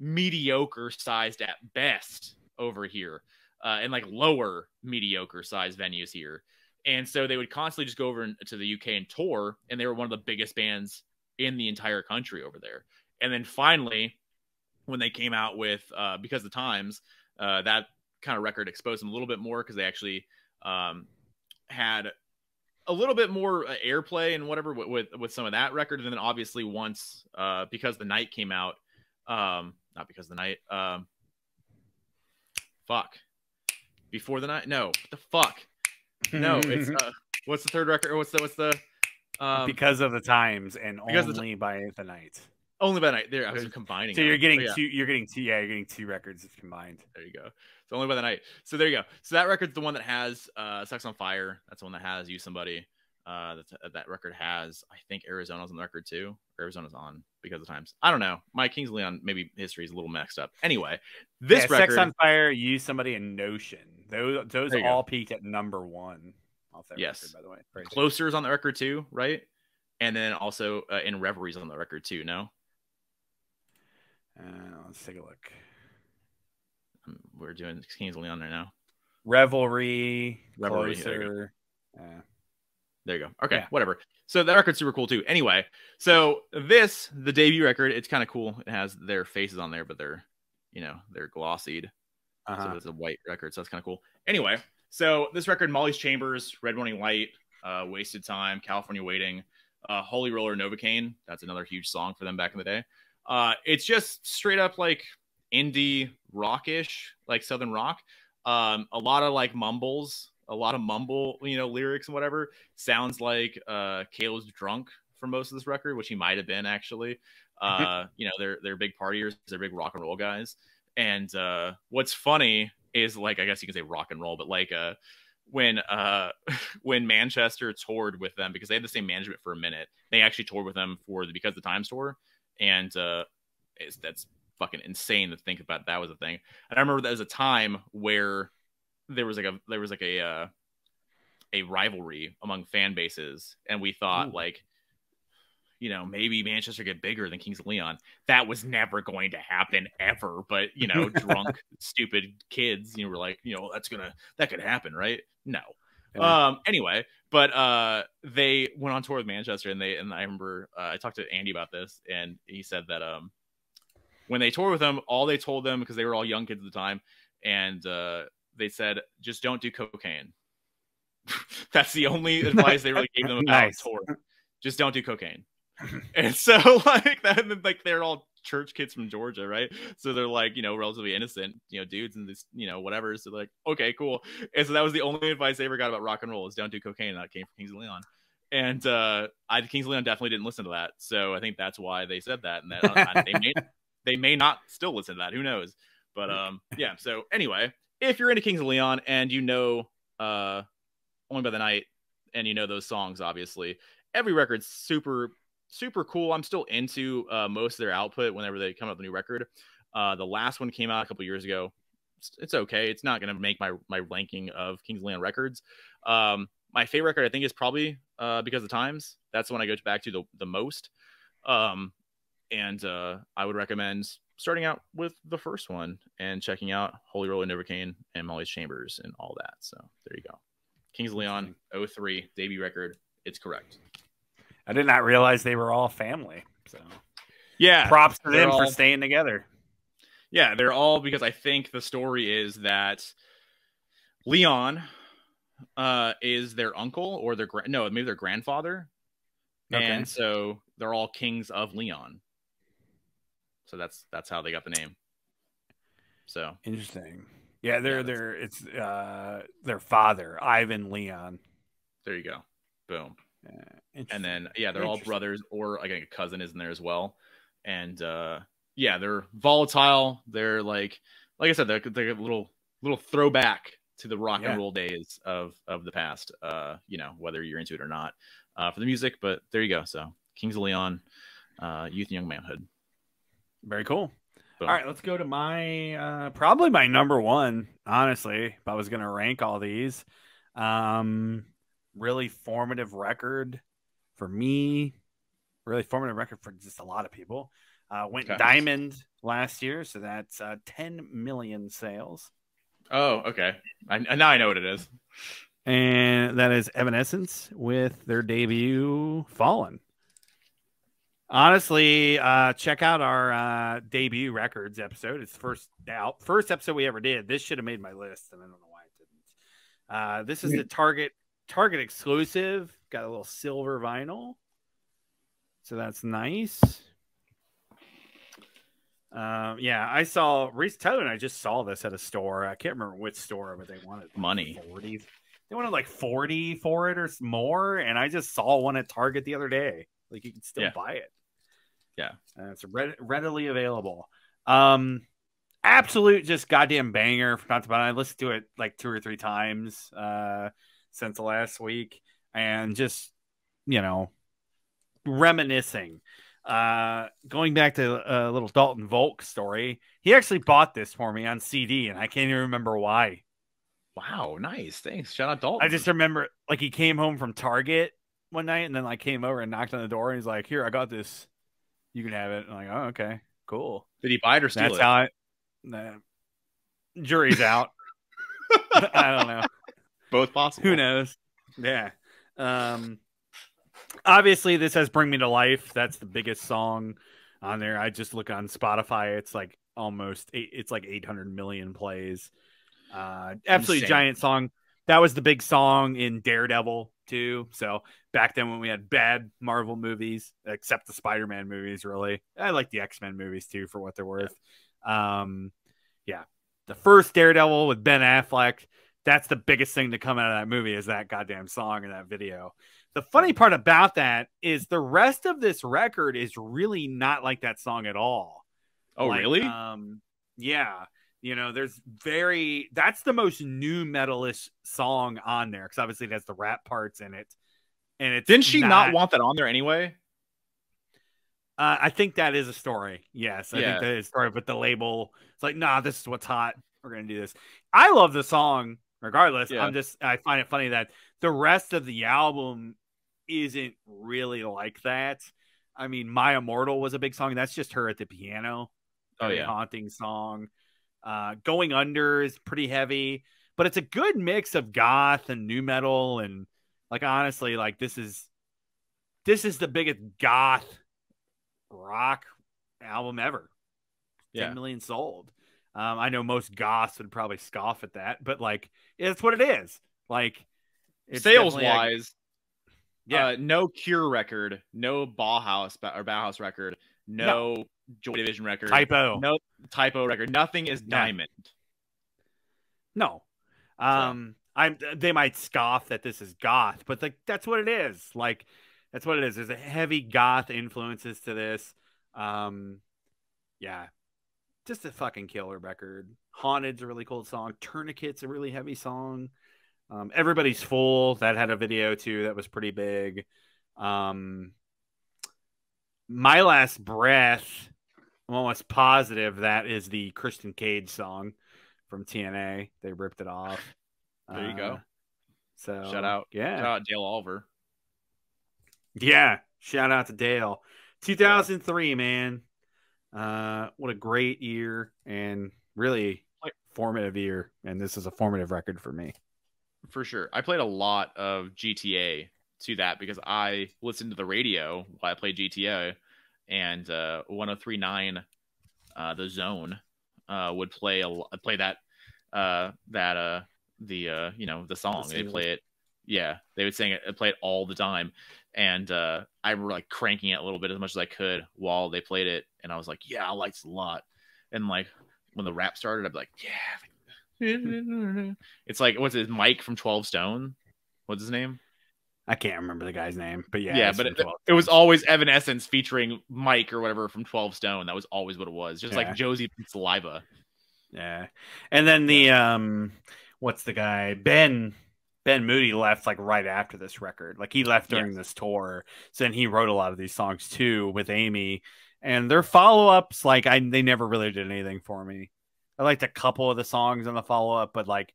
mediocre sized at best over here, and like lower mediocre sized venues here. And so they would constantly just go over to the UK and tour, and they were one of the biggest bands in the entire country over there. And then finally, when they came out with Because of the Times, that kind of record exposed them a little bit more, because they actually had a little bit more airplay and whatever with some of that record. And then obviously once Because the Night came out, not Because the Night, Before the Night, no, what the fuck, no, it's what's the third record, what's the Because of the Times and Only by the Night. Only by Night. There, I was combining. So you're getting two. You're getting two records combined. There you go. So Only by the Night. So there you go. So that record's the one that has Sex on Fire. That's the one that has You Somebody. That record has, I think, Arizona's on the record too. Arizona's on Because of the Times. I don't know. My Kings of Leon maybe history is a little messed up. Anyway, this record, Sex on Fire, You Somebody, and Notion. Those all peaked at #1 off that Yes. record, by the way. Crazy. Closer's on the record too, right? And then also In Reverie's on the record too, no? Let's take a look. We're doing Kings of Leon right now. Revelry, Closer. There you go. Okay, whatever. So that record's super cool too. Anyway, so the debut record, it's kind of cool. It has their faces on there, but they're glossied. So it's a white record, so that's kind of cool. Anyway, so this record, Molly's Chambers, Red Morning Light, Wasted Time, California Waiting, Holy Roller, Novocaine. That's another huge song for them back in the day. It's just straight up like indie rockish, like Southern rock. A lot of like mumbles, a lot of mumble, lyrics and whatever. Sounds like Kale's drunk for most of this record, which he might have been actually. They're big partiers, they're big rock and roll guys. And what's funny is, like, I guess you can say rock and roll, but like when Manchester toured with them, because they had the same management for a minute, they actually toured with them for the Because the Times tour, and that's fucking insane to think about. That was a thing. And I remember there was a time where there was like a rivalry among fan bases, and we thought maybe Manchester get bigger than Kings of Leon. That was never going to happen ever. But, drunk, stupid kids, were like, that could happen, right? No. Yeah. Anyway, but they went on tour with Manchester, and I remember I talked to Andy about this, and he said that when they toured with them, all they told them, because they were all young kids at the time, and they said, just don't do cocaine. That's the only advice they really gave them about tour. Just don't do cocaine. And so like that, like they're all church kids from Georgia, right? So they're like, relatively innocent, dudes and this, whatever. So like, okay, cool. And so that was the only advice they ever got about rock and roll, is don't do cocaine. And that came from Kings of Leon. And Kings of Leon definitely didn't listen to that. So I think that's why they said that. And that they may not still listen to that. Who knows? But yeah. So anyway, if you're into Kings of Leon and Only by the Night, and those songs, obviously, every record's super cool. I'm still into most of their output whenever they come out with a new record. The last one came out a couple years ago. It's okay. It's not going to make my ranking of Kings of Leon records. My favorite record, I think, is probably Because of Times. That's the one I go back to the most. And I would recommend starting out with the first one and checking out Holy Roller, Novocaine, and Molly's Chambers and all that. So there you go. Kings of Leon, 03, debut record. It's correct. I did not realize they were all family. So yeah, props to them for staying together. Yeah, they're all, because I think the story is that Leon is their uncle or maybe their grandfather. Okay. And so they're all kings of Leon. So that's how they got the name. So interesting. Yeah, it's their father, Ivan Leon. There you go. Boom. And then they're all brothers, or like a cousin is in there as well. And they're volatile. They're like I said, they're a little throwback to the rock and roll days of the past. Whether you're into it or not, for the music. But there you go. So Kings of Leon, Youth and Young Manhood. Very cool. Boom. All right, let's go to my probably my number one, honestly, if I was going to rank all these. Really formative record for me. Really formative record for just a lot of people. Went diamond last year, so that's 10 million sales. Oh, okay. Now I know what it is. And that is Evanescence with their debut, Fallen. Honestly, check out our debut records episode. It's first episode we ever did. This should have made my list, and I don't know why it didn't. This is the Target exclusive. Got a little silver vinyl, so that's nice. I saw Tyler and I just saw this at a store. I can't remember which store, but they wanted money. 40. They wanted like 40 for it or more, and I just saw one at Target the other day. Like, you can still buy it. Yeah, it's readily available. Absolute just goddamn banger. Forgot about it. I listened to it like 2 or 3 times since the last week, and just reminiscing. Going back to a little Dalton Volk story, he actually bought this for me on CD, and I can't even remember why. Wow, nice. Thanks. Shout out Dalton. I just remember like he came home from Target one night and then like came over and knocked on the door and he's like, "Here, I got this. You can have it." I'm like, "Oh, okay, cool." Did he buy it or steal That's it? how I. Nah, jury's out. I don't know. Both possible. Who knows? Yeah. Obviously, this has "Bring Me to Life." That's the biggest song on there. I just look on Spotify. It's like it's like 800 million plays. Absolutely Insane. giant song. That was the big song in Daredevil too. So back then when we had bad Marvel movies, except the Spider-Man movies, really, I like the X-Men movies too for what they're worth. Yeah, the first Daredevil with Ben Affleck. That's the biggest thing to come out of that movie is that goddamn song and that video. The funny part about that is the rest of this record is really not like that song at all. Oh, like, really? Yeah. You know, that's the most new metalish song on there because obviously it has the rap parts in it. And it's Didn't she not want that on there anyway? I think that is a story. Yes, I think that is a story. But the label, it's like, nah, this is what's hot. We're going to do this. I love the song regardless. Yeah. I find it funny that the rest of the album isn't really like that. I mean, My Immortal was a big song. That's just her at the piano. Oh, yeah. Haunting song. Going Under is pretty heavy, but it's a good mix of goth and new metal. And like, honestly, like this is the biggest goth rock album ever. 10 million sold. I know most goths would probably scoff at that, but like, it's what it is. Like, sales wise, no Cure record, no Bauhaus record, no Joy Division record, no Typo record, nothing is diamond. No. They might scoff that this is goth, but like that's what it is. Like that's what it is. There's a heavy goth influences to this. Yeah. Just a fucking killer record. Haunted's a really cool song. Tourniquet's a really heavy song. Everybody's Full, that had a video too that was pretty big. My Last Breath, I'm almost positive that is the Christian Cage song from TNA. They ripped it off. There you go. So shout out Dale Oliver. Yeah, shout out to Dale. 2003, man. What a great year and really formative year. And this is a formative record for me. For sure. I played a lot of GTA to that because I listened to the radio while I played GTA, and 103.9 The Zone would play that the song. They play it. Yeah, they would sing it, play it all the time. And I remember like cranking it a little bit as much as I could while they played it. And I was like, yeah, I liked this a lot. And like when the rap started, I'd be like, yeah. It's like, what's his Mike from 12 Stone? What's his name? I can't remember the guy's name, but yeah. Yeah, but it was always Evanescence featuring Mike or whatever from 12 Stone. That was always what it was. Just like Josie from Saliva. Yeah. And then the, what's the guy? Ben Moody left like right after this record. Like he left during this tour. So then he wrote a lot of these songs too with Amy. And their follow-ups, like they never really did anything for me. I liked a couple of the songs on the follow-up, but like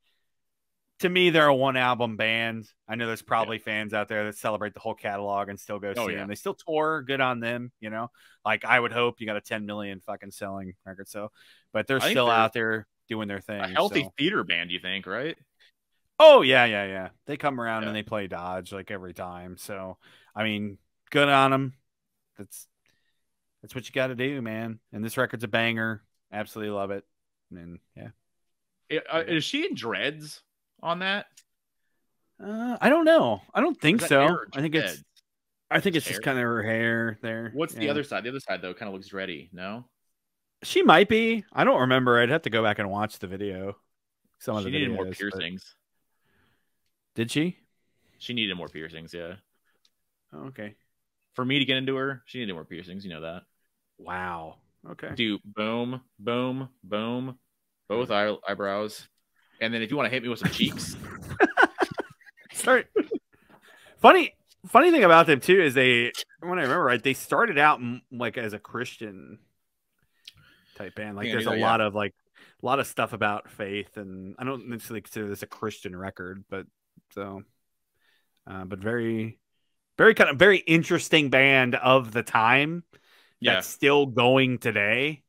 to me, they're a one-album band. I know there's probably fans out there that celebrate the whole catalog and still go see them. They still tour. Good on them, you know. Like I would hope you got a 10 million fucking selling record. So, but they're still out there doing their thing. A healthy theater band, you think, right? Oh yeah. They come around and they play Dodge like every time. So, I mean, good on them. That's what you got to do, man. And this record's a banger. Absolutely love it. And is she in dreads on that? I don't know. I don't think so. I think it's just kind of her hair there. What's the other side? The other side though kind of looks dready. No, she might be. I don't remember. I'd have to go back and watch the video. She needed more piercings. Did she? She needed more piercings. Yeah. Oh, okay. For me to get into her, she needed more piercings. You know that. Wow. Okay. Do boom, boom, boom, both eyebrows, and then if you want to hit me with some cheeks, start. Funny thing about them too is when I remember right, they started out like as a Christian type band. Like there's a lot of like a lot of stuff about faith, and I don't necessarily consider this a Christian record, but but very, very interesting band of the time that's still going today.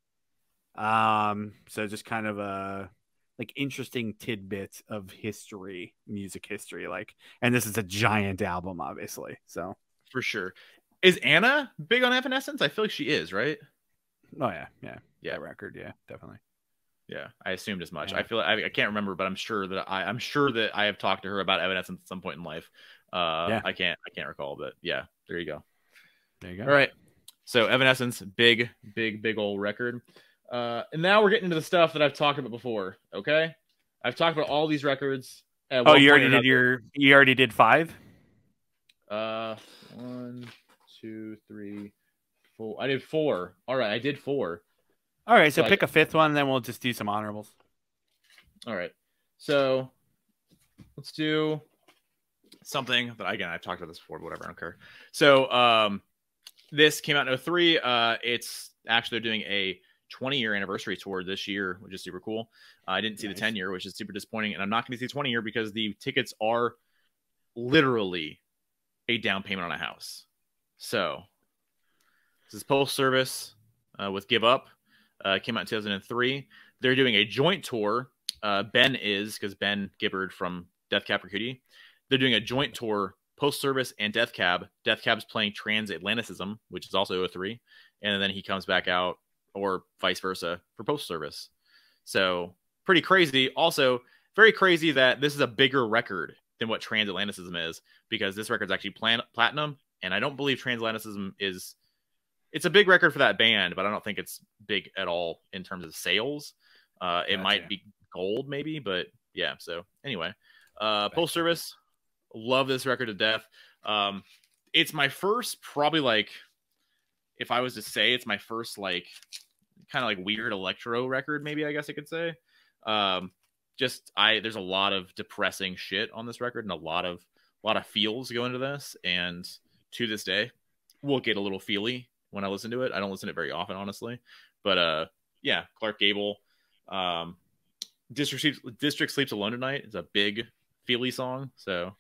So just kind of a like interesting tidbits of history, music history, like, and this is a giant album, obviously. So for sure. Is Anna big on Evanescence? I feel like she is, right? Oh yeah. That record, yeah, definitely. Yeah, I assumed as much. Yeah. I feel I can't remember, but I'm sure that I have talked to her about Evanescence at some point in life. I can't recall, but yeah, there you go. There you go. All right. So Evanescence, big old record. And now we're getting into the stuff that I've talked about before. Okay, I've talked about all these records. Oh, you already did 5. 1, 2, 3, 4. I did 4. All right, I did 4. All right, so pick a 5th one, and then we'll just do some honorables. All right. So let's do something that, again, I've talked about this before, but whatever, I don't care. So this came out in 2003. It's actually doing a 20-year anniversary tour this year, which is super cool. I didn't see the 10-year, which is super disappointing, and I'm not going to see the 20-year because the tickets are literally a down payment on a house. So this is Postal Service with Give Up. Came out in 2003. They're doing a joint tour. Ben is, because Ben Gibbard from Death Cab for Cutie. They're doing a joint tour, Postal Service and Death Cab. Death Cab's playing Transatlanticism, which is also 03. And then he comes back out, or vice versa, for Postal Service. So pretty crazy. Also, very crazy that this is a bigger record than what Transatlanticism is, because this record's actually platinum. And I don't believe Transatlanticism is... It's a big record for that band, but I don't think it's big at all in terms of sales. It might be gold, maybe, but yeah. So anyway, Postal Service, love this record to death. It's my first, probably, like, if I was to say, it's my first, like, kind of like weird electro record, maybe, I guess I could say. There's a lot of depressing shit on this record, and a lot of feels go into this, and to this day, we'll get a little feely when I listen to it. I don't listen to it very often, honestly. But yeah, Clark Gable. District Sleeps Alone Tonight is a big feely song, so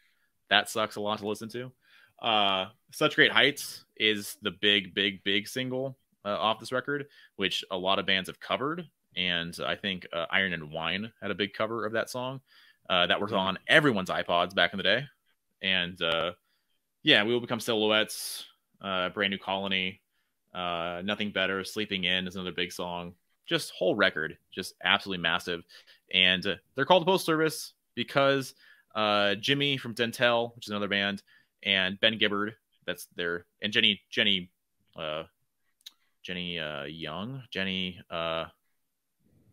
that sucks a lot to listen to. Such Great Heights is the big single off this record, which a lot of bands have covered. And I think Iron and Wine had a big cover of that song that was on everyone's iPods back in the day. And yeah, We Will Become Silhouettes, Brand New Colony, Nothing Better, Sleeping In is another big song. Just whole record, just absolutely massive. And they're called the Postal Service because Jimmy from Dentel, which is another band, and Ben Gibbard, that's their, and Jenny Young,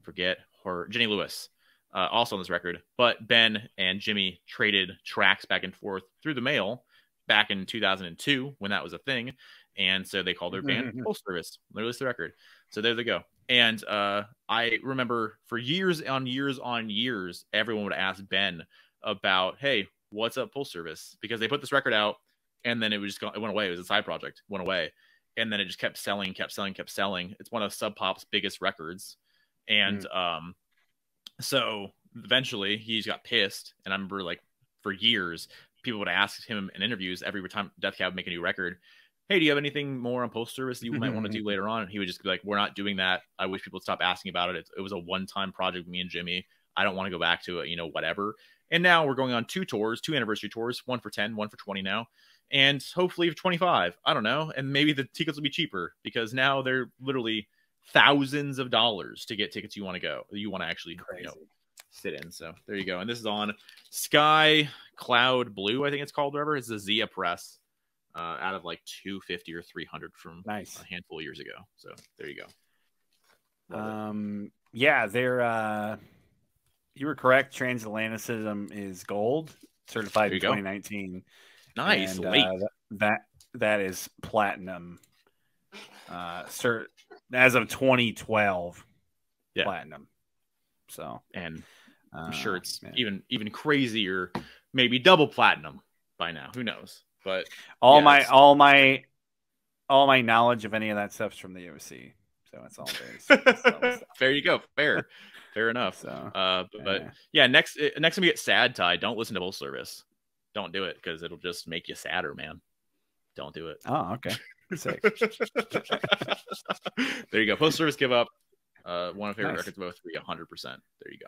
forget her, Jenny Lewis, also on this record. But Ben and Jimmy traded tracks back and forth through the mail back in 2002 when that was a thing. And so they called their band Postal Service. They released the record. So there they go. And I remember for years on years, everyone would ask Ben about, hey, what's up, Postal Service? Because they put this record out, and then it went away. It was a side project, went away. And then it just kept selling. It's one of Sub Pop's biggest records. And so eventually he got pissed. And I remember, like, for years, people would ask him in interviews every time Death Cab would make a new record, hey, do you have anything more on Postal Service that you might want to do later on? And he would just be like, we're not doing that. I wish people would stop asking about it. It was a one-time project with me and Jimmy. I don't want to go back to it, whatever. And now we're going on 2 anniversary tours, one for 10, one for 20 now. And hopefully for 25, I don't know. And maybe the tickets will be cheaper because now they're literally thousands of dollars to get tickets you want to actually, sit in. So there you go. And this is on Sky Cloud Blue, I think it's called, whatever. It's the Zia Press. Out of like 250 or 300 from a handful of years ago. So there you go. Yeah, they're you were correct. Transatlanticism is gold, certified in 2019. Nice. And, late. That is platinum. As of 2012, platinum. So, and I'm sure it's even crazier, maybe double platinum by now. Who knows? But all my knowledge of any of that stuff's from the OC, so it's all very there you go. Fair. Fair enough. So, but yeah, next time you get sad, Ty, don't listen to Postal Service. Don't do it because it'll just make you sadder, man. Don't do it. Oh, okay. Sick. There you go. Postal Service give up. One of my favorite Nice. records of 03, 100%. There you go.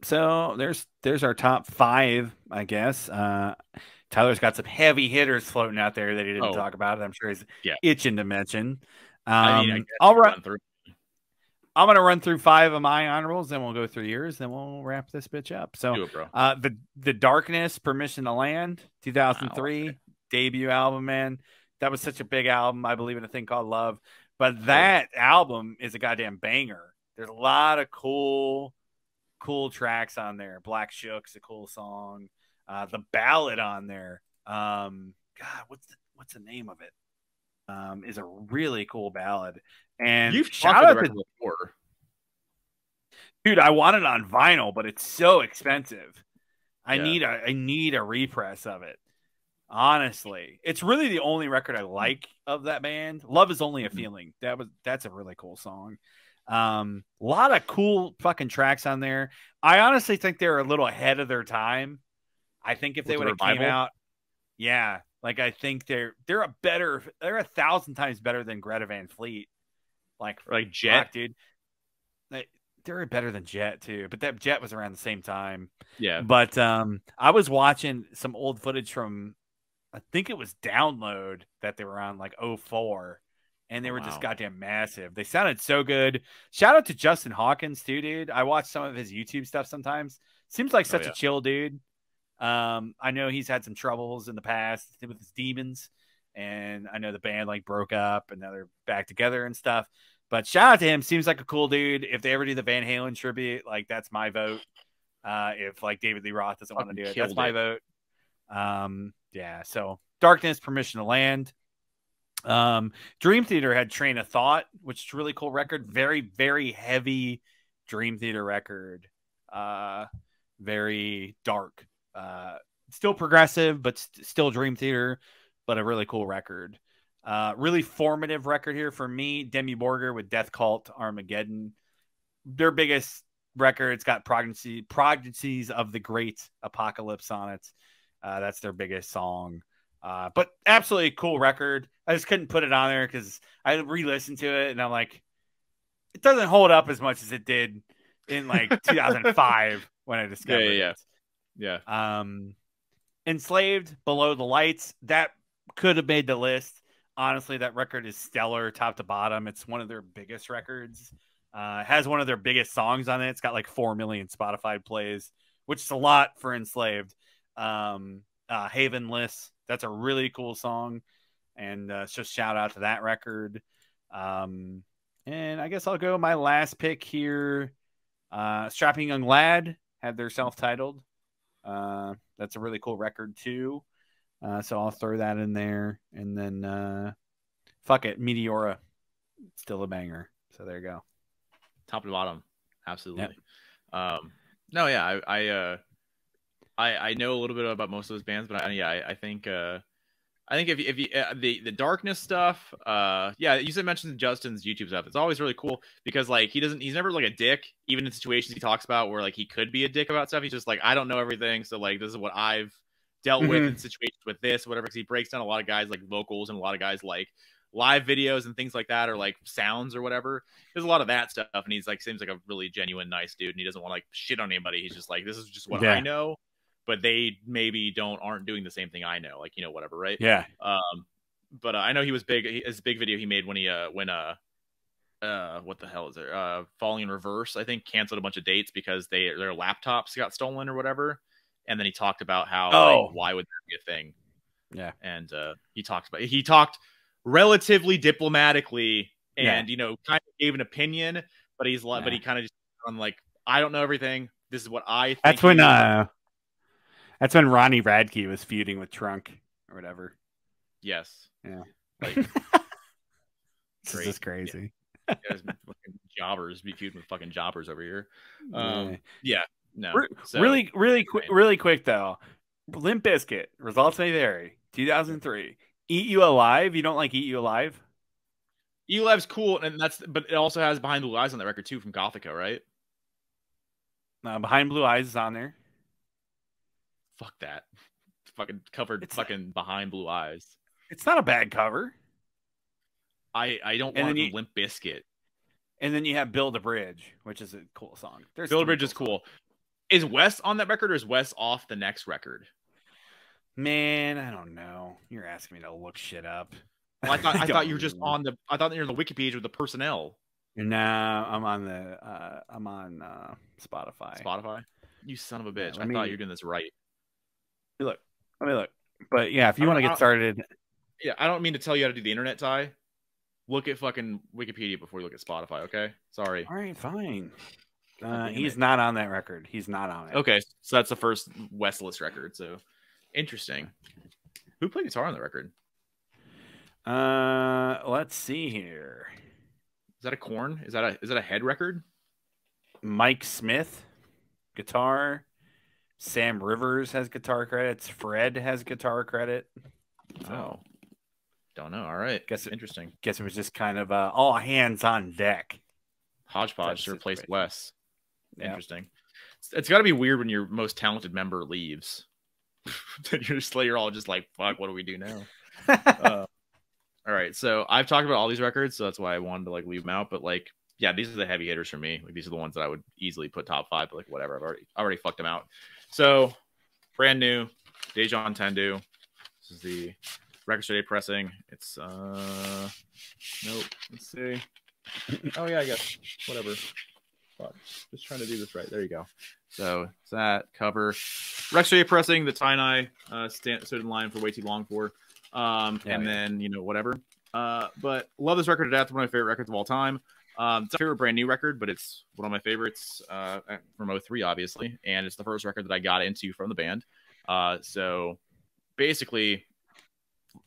So there's our top 5, I guess. Tyler's got some heavy hitters floating out there that he didn't talk about. I'm sure he's itching to mention. I'll run through. I'm going to run through 5 of my honorables, then we'll go through yours, then we'll wrap this bitch up. So, do it, bro. the Darkness, Permission to Land, 2003 debut album, man. That was such a big album. I believe in a thing called Love, but that album is a goddamn banger. There's a lot of cool tracks on there. Black Shook's a cool song. The ballad on there, God, what's the name of it? Is a really cool ballad. And you've shout out to before. Dude, I want it on vinyl, but it's so expensive. I need a repress of it. Honestly, it's really the only record I like of that band. Love Is Only a Feeling. That's a really cool song. A lot of cool fucking tracks on there. I honestly think they're a little ahead of their time. I think if they would have came out, like I think they're 1,000 times better than Greta Van Fleet. Like Jet, dude. They're better than Jet too, but that Jet was around the same time. Yeah. But I was watching some old footage from, I think it was Download, that they were on like 04, and they were just goddamn massive. They sounded so good. Shout out to Justin Hawkins too, dude. I watch some of his YouTube stuff sometimes. Seems like such a chill dude. I know he's had some troubles in the past with his demons, and I know the band like broke up and now they're back together and stuff. But shout out to him. Seems like a cool dude. If they ever do the Van Halen tribute, like that's my vote. If like David Lee Roth doesn't want to do it, that's my vote. So Darkness, Permission to Land. Dream Theater had Train of Thought, which is a really cool record. Very, very heavy Dream Theater record. Very dark. Still progressive, but still Dream Theater, but a really cool record. Really formative record here for me, Demi Borger with Death Cult Armageddon. Their biggest record. It's got Prognies of the Great Apocalypse on it. That's their biggest song. But absolutely cool record. I just couldn't put it on there because I re-listened to it and I'm like, it doesn't hold up as much as it did in like 2005 when I discovered it. Yeah. Enslaved, Below the Lights. That could have made the list. Honestly, that record is stellar, top to bottom. It's one of their biggest records. It has one of their biggest songs on it. It's got like 4 million Spotify plays, which is a lot for Enslaved. Havenless. That's a really cool song. And just shout out to that record. And I guess I'll go my last pick here. Strapping Young Lad had their self-titled. That's a really cool record too. So I'll throw that in there. And then fuck it, Meteora. Still a banger. So there you go. Top to bottom. Absolutely. Yep. I know a little bit about most of those bands, but I think if you the Darkness stuff, you mentioned Justin's YouTube stuff. It's always really cool because like he's never like a dick, even in situations he talks about where like he could be a dick about stuff. He's just like, I don't know everything, so like this is what I've dealt with in situations with this, whatever. Because he breaks down a lot of guys like vocals and a lot of guys like live videos and things like that, or like sounds or whatever. There's a lot of that stuff, and he's like seems like a really genuine, nice dude, and he doesn't want to like shit on anybody. He's just like, this is just what I know. But they maybe aren't doing the same thing I know, like, whatever, right? Yeah. But I know he was big. His big video he made when what the hell is it? Falling in Reverse, I think, canceled a bunch of dates because their laptops got stolen or whatever. And then he talked about how why would that be a thing? Yeah. And he talked relatively diplomatically and kind of gave an opinion, but but he kind of just on like, I don't know everything. This is what I think. That's when Ronnie Radke was feuding with Trunk or whatever. Yes. Yeah. Like, this is crazy. Yeah. Fucking jobbers be feuding with fucking jobbers over here. No. So, really quick though. Limp Bizkit, Results May Vary, 2003. Eat You Alive. You don't like Eat You Alive? Eat You Alive's cool, but it also has Behind Blue Eyes on that record too from Gothica, right? Behind Blue Eyes is on there. Fuck that. Fucking covered It's fucking Behind Blue Eyes. It's not a bad cover. I don't want it from Limp Bizkit. And then you have Build a Bridge, which is a cool song. Build a Bridge is cool. Is Wes on that record or is Wes off the next record? Man, I don't know. You're asking me to look shit up. Well, I thought you were just on the. I thought you were on the wiki page with the personnel. No, I'm on the. I'm on Spotify. Spotify. You son of a bitch! I thought you were doing this right. Let me look. But yeah, if you want to get started. Yeah, I don't mean to tell you how to do the internet, Ty. Look at fucking Wikipedia before you look at Spotify, okay? Sorry. All right, fine. He's not on that record. He's not on it. Okay, so that's the first Westless record. So interesting. Who played guitar on the record? Let's see here. Is that a Korn? Is that a Head record? Mike Smith, guitar. Sam Rivers has guitar credits. Fred has guitar credit. Oh. Don't know. All right. Interesting. Guess it was just kind of all hands on deck. Hodgepodge to replace Wes. Yep. Interesting. It's got to be weird when your most talented member leaves. You're all just like, fuck, what do we do now? All right. So I've talked about all these records, so that's why I wanted to like leave them out. But like, yeah, these are the heavy hitters for me. Like these are the ones that I would easily put top 5. But like whatever, I've already fucked them out. So brand new, Deja Entendu. This is the record store day pressing. It's nope. Let's see. Oh yeah, I guess whatever. Fuck. Just trying to do this right. There you go. So it's that cover. Record store day pressing. The tie and I stood in line for way too long for. Then whatever. But love this record to death. One of my favorite records of all time. It's my favorite brand new record, but it's one of my favorites from 03, obviously, and it's the first record that I got into from the band. So basically,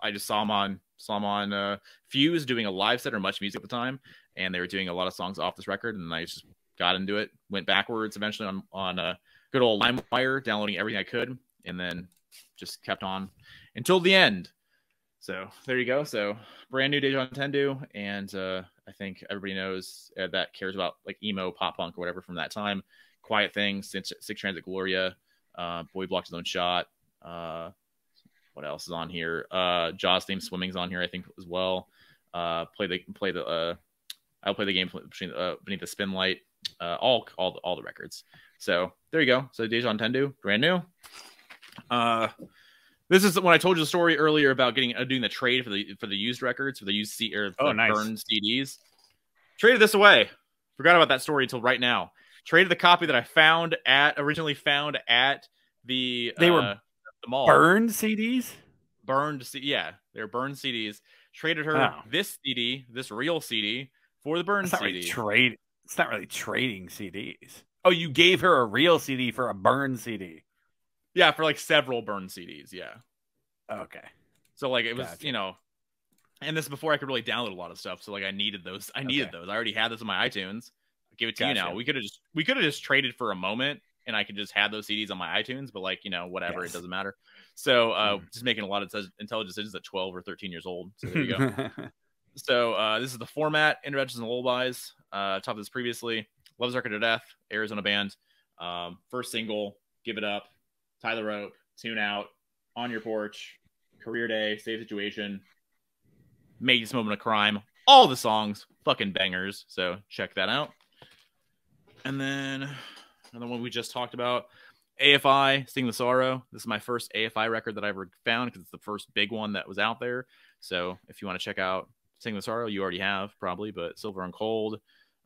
I just saw them on Fuse doing a live set or Much Music at the time, and they were doing a lot of songs off this record, and I just got into it. Went backwards eventually on good old LimeWire, downloading everything I could, and then just kept on until the end. So there you go. So brand new Deja Entendu, and I think everybody knows that cares about like emo, pop punk, or whatever from that time. Quiet Things, Sick Transit Gloria, Boy Blocked His Own Shot. What else is on here? Jaws Theme Swimming's on here, I think, as well. I'll play the game Beneath the Spinlight. All the records. So there you go. So Deja Entendu, brand new. This is when I told you the story earlier about doing the trade for the used records, for the used burned CDs. Traded this away. Forgot about that story until right now. Traded the copy that I originally found at the the mall. Burned CDs? Yeah, they're burned CDs. Traded her this CD, this real CD, for the burned CD. It's not really trading CDs. Oh, you gave her a real CD for a burned CD. Yeah, for like several burned CDs. Yeah. Okay. So like it was, and this is before I could really download a lot of stuff. So like I needed those. I already had this on my iTunes. I give it to you now. We could have just traded for a moment, and I could just have those CDs on my iTunes. But like whatever, It doesn't matter. So just making a lot of intelligent decisions at 12 or 13 years old. So there you go. So this is the format. Interventions and Lullabies. Top of this previously. Loves Record to Death. Arizona band. First single. Give It Up. Tie the Rope, Tune Out, On Your Porch, Career Day, Safe Situation, Make This Moment a Crime. All the songs, fucking bangers. So check that out. And then another one we just talked about, AFI, Sing the Sorrow. This is my first AFI record that I ever found because it's the first big one that was out there. So if you want to check out Sing the Sorrow, you already have probably, but Silver and Cold,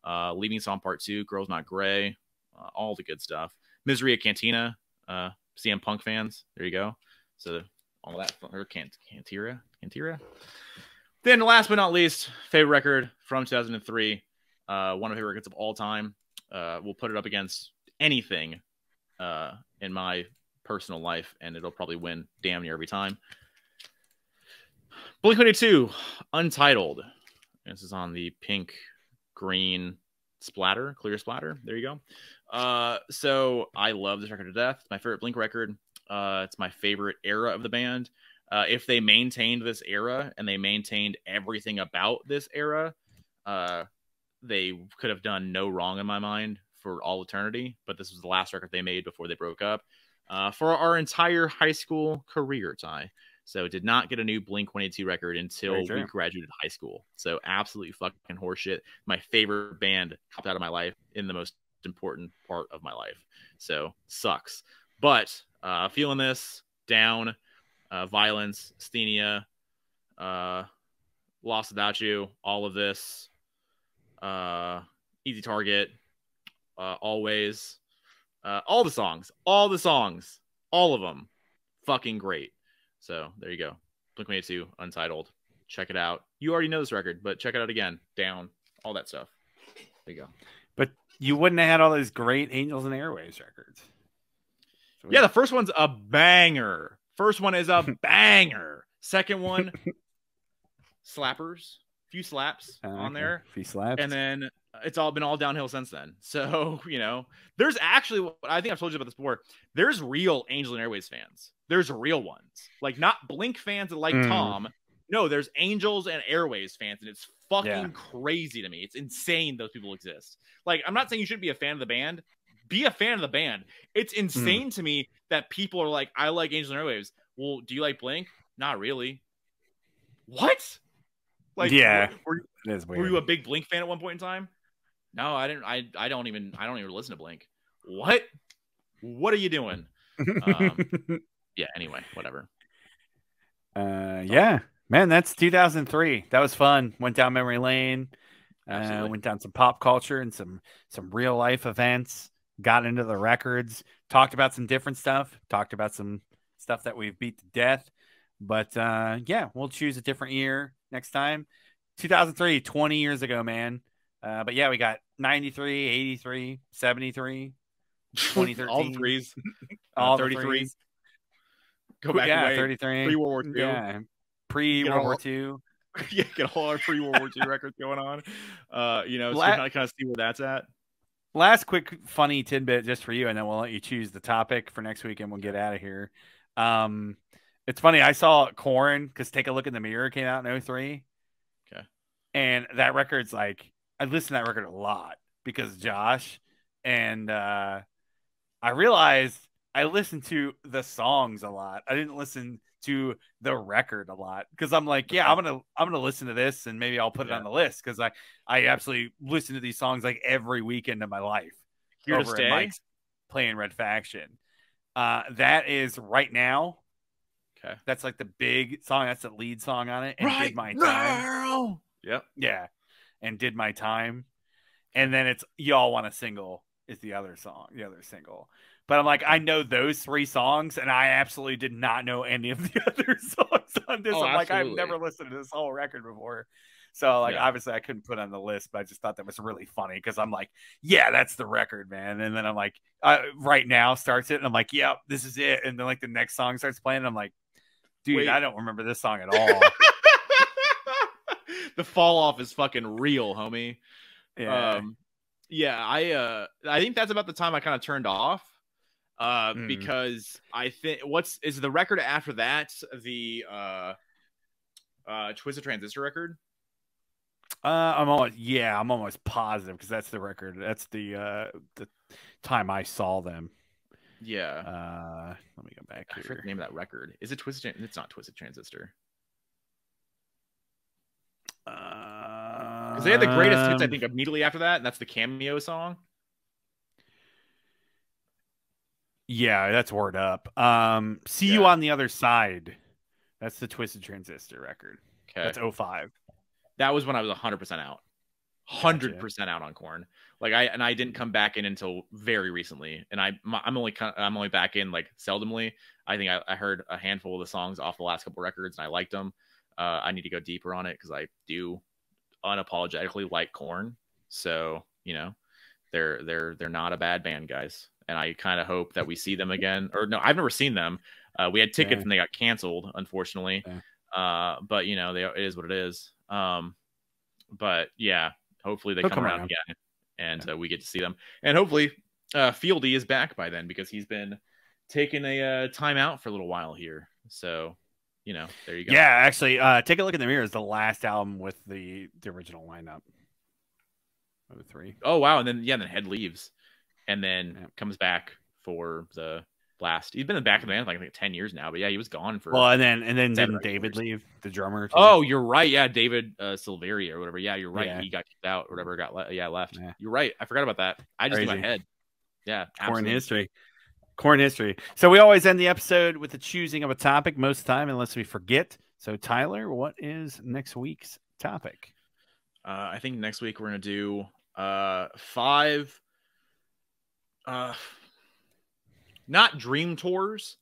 Leaving Song Part 2, Girls Not Grey, all the good stuff. Misery at Cantina. CM Punk fans, there you go. So all that, or Cantira. Then last but not least, favorite record from 2003, one of my favorite records of all time. We'll put it up against anything in my personal life, and it'll probably win damn near every time. Blink-182, Untitled. This is on the pink, green splatter, clear splatter. There you go. So I love this record to death. It's my favorite Blink record. It's my favorite era of the band. If they maintained this era and they maintained everything about this era, they could have done no wrong in my mind for all eternity, but this was the last record they made before they broke up for our entire high school career, Ty. So did not get a new Blink-182 record until we graduated high school. So absolutely fucking horseshit. My favorite band dropped out of my life in the most important part of my life. So sucks. But feeling this, Down, Violence, Asthenia, Lost Without You, all of this, Easy Target, Always, all the songs, all of them, fucking great. So there you go. Blink-182, Untitled. Check it out. You already know this record, but check it out again. Down, all that stuff. There you go. But you wouldn't have had all those great Angels and Airwaves records. So yeah, the first one's a banger. First one is a banger. Second one, slappers. Few slaps on there. Few slaps. And then it's all been all downhill since then. So, you know, there's actually, I think I've told you about this before. There's real Angels and Airwaves fans. There's real ones. Like, not Blink fans that like Tom. No, there's Angels and Airwaves fans, and it's fucking crazy to me. It's insane those people exist. Like, I'm not saying you shouldn't be a fan of the band. Be a fan of the band. It's insane to me that people are like, I like Angels and Airwaves. Well, do you like Blink? Not really. What? Like, were you a big Blink fan at one point in time? No, I didn't. I don't even listen to Blink. What are you doing? Yeah. Anyway, whatever. Yeah, man, that's 2003. That was fun. Went down memory lane. Went down some pop culture and some real life events. Got into the records. Talked about some different stuff. Talked about some stuff that we've beat to death. But yeah, we'll choose a different year next time. 2003, 20 years ago, man. But yeah, we got 93, 83, 73, 2013. All the threes. All 33. Go back away. 33. Pre-World War II. Yeah. Pre-World War II. Yeah, get all our pre-World War II records going on. You know, so kind of see where that's at. Last quick funny tidbit just for you, and then we'll let you choose the topic for next week and we'll get out of here. It's funny, I saw Korn, because Take a Look in the Mirror came out in 2003. Okay. And that record's like, I listened to that record a lot because of Josh. And I realized I listened to the songs a lot. I didn't listen to the record a lot because I'm like, yeah, I'm gonna listen to this and maybe I'll put it on the list because I absolutely listen to these songs like every weekend of my life. Here to Stay, Mike's playing Red Faction. That is Right Now. Okay, that's like the big song. That's the lead song on it. And Right Did My Now. Time. Yep. Yeah, and Did My Time, and then it's Y'all Want a Single is the other song, the other single. But I'm like, I know those three songs, and I absolutely did not know any of the other songs on this. I'm like, I've never listened to this whole record before. So, like, obviously I couldn't put it on the list, but I just thought that was really funny because I'm like, yeah, that's the record, man. And then I'm like, Right Now starts it, and I'm like, yep, this is it. And then, like, the next song starts playing, and I'm like, dude, wait, I don't remember this song at all. The fall off is fucking real, homie. Yeah. Yeah, I think that's about the time I kind of turned off. Because I think is the record after that the Twisted Transistor record? I'm almost positive because that's the record. That's the time I saw them. Yeah. Let me go back here. I forget the name of that record. Is it Twisted? It's not Twisted Transistor. Because they had the greatest hits, I think, immediately after that, and that's the Cameo song. Yeah, that's Word Up. See You on the Other Side. That's the Twisted Transistor record. Okay. That's 2005. That was when I was 100% out. 100% out on Korn. Like I didn't come back in until very recently. And I'm only back in like seldomly. I think I heard a handful of the songs off the last couple records and I liked them. I need to go deeper on it because I do unapologetically like Korn. So, you know, they're not a bad band, guys. And I kind of hope that we see them again. Or no, I've never seen them. We had tickets and they got canceled, unfortunately. But you know, it is what it is. But yeah, hopefully they come around again, and we get to see them. And hopefully, Fieldy is back by then because he's been taking a time out for a little while here. So, you know, there you go. Yeah, actually, Take a Look in the Mirror is the last album with the original lineup of the three. Oh wow, and then Head leaves. and then comes back for the last. He's been in the back of the band for like 10 years now, but yeah, he was gone for. Well, and then didn't David leave, the drummer? Too? Oh, you're right. Yeah, David Silveria or whatever. Yeah, you're right. Yeah. He got kicked out or whatever. Left. Yeah. You're right. I forgot about that. I just in my head. Yeah, Corn history. So we always end the episode with the choosing of a topic most of the time, unless we forget. So Tyler, what is next week's topic? I think next week we're gonna do 5 not dream tours,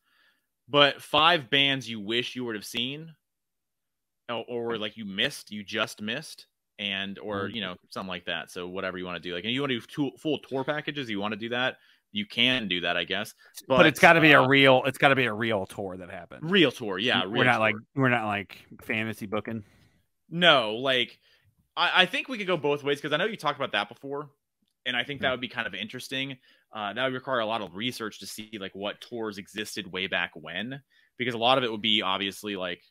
but 5 bands you wish you would have seen, or like you just missed, and or something like that. So whatever you want to do, like, and you want to do full tour packages, you want to do that, you can do that, I guess. But it's got to be a real. It's got to be a real tour that happened. Real tour, yeah. We're not like fantasy booking. No, like I think we could go both ways, because I know you talked about that before, and I think that would be kind of interesting. That would require a lot of research to see like what tours existed way back when, because a lot of it would be obviously like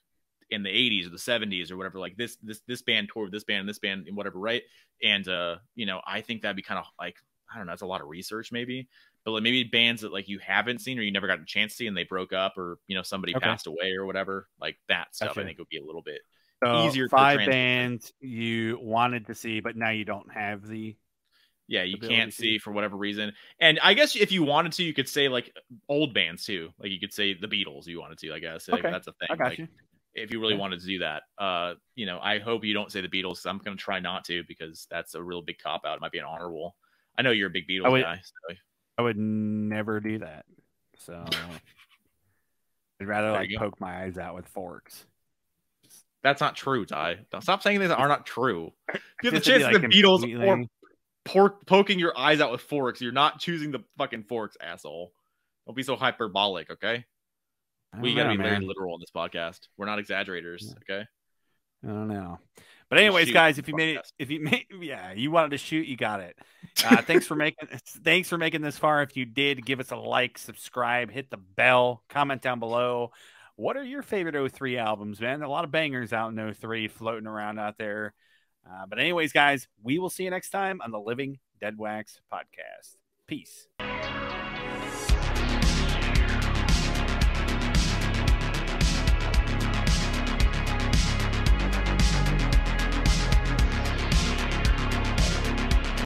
in the 80s or the 70s or whatever, like this band toured this band and this band and whatever, right? And I think that'd be kind of like, I don't know, that's a lot of research maybe, but like maybe bands that like you haven't seen or you never got a chance to see and they broke up, or somebody passed away or whatever, like that stuff. Gotcha. I think would be a little bit easier. 5 bands you wanted to see, but now you don't have the. Yeah, you can't see for whatever reason. And I guess if you wanted to, you could say like old bands too. Like you could say the Beatles you wanted to, I guess. Like, that's a thing. I got like, you. If you really wanted to do that. I hope you don't say the Beatles. I'm going to try not to, because that's a real big cop out. It might be an honorable. I know you're a big Beatles guy. So. I would never do that. So I'd rather like poke my eyes out with forks. That's not true, Ty. Stop saying things that are not true. You have the chance of the Beatles or poking your eyes out with forks. You're not choosing the fucking forks, asshole. Don't be so hyperbolic, okay? We gotta be very literal on this podcast. We're not exaggerators, okay? I don't know. But anyways, guys, if you wanted to shoot, you got it. Thanks for making this far. If you did, give us a like, subscribe, hit the bell, comment down below. What are your favorite 03 albums, man? A lot of bangers out in 03 floating around out there. But anyways, guys, we will see you next time on the Living Deadwax podcast. Peace.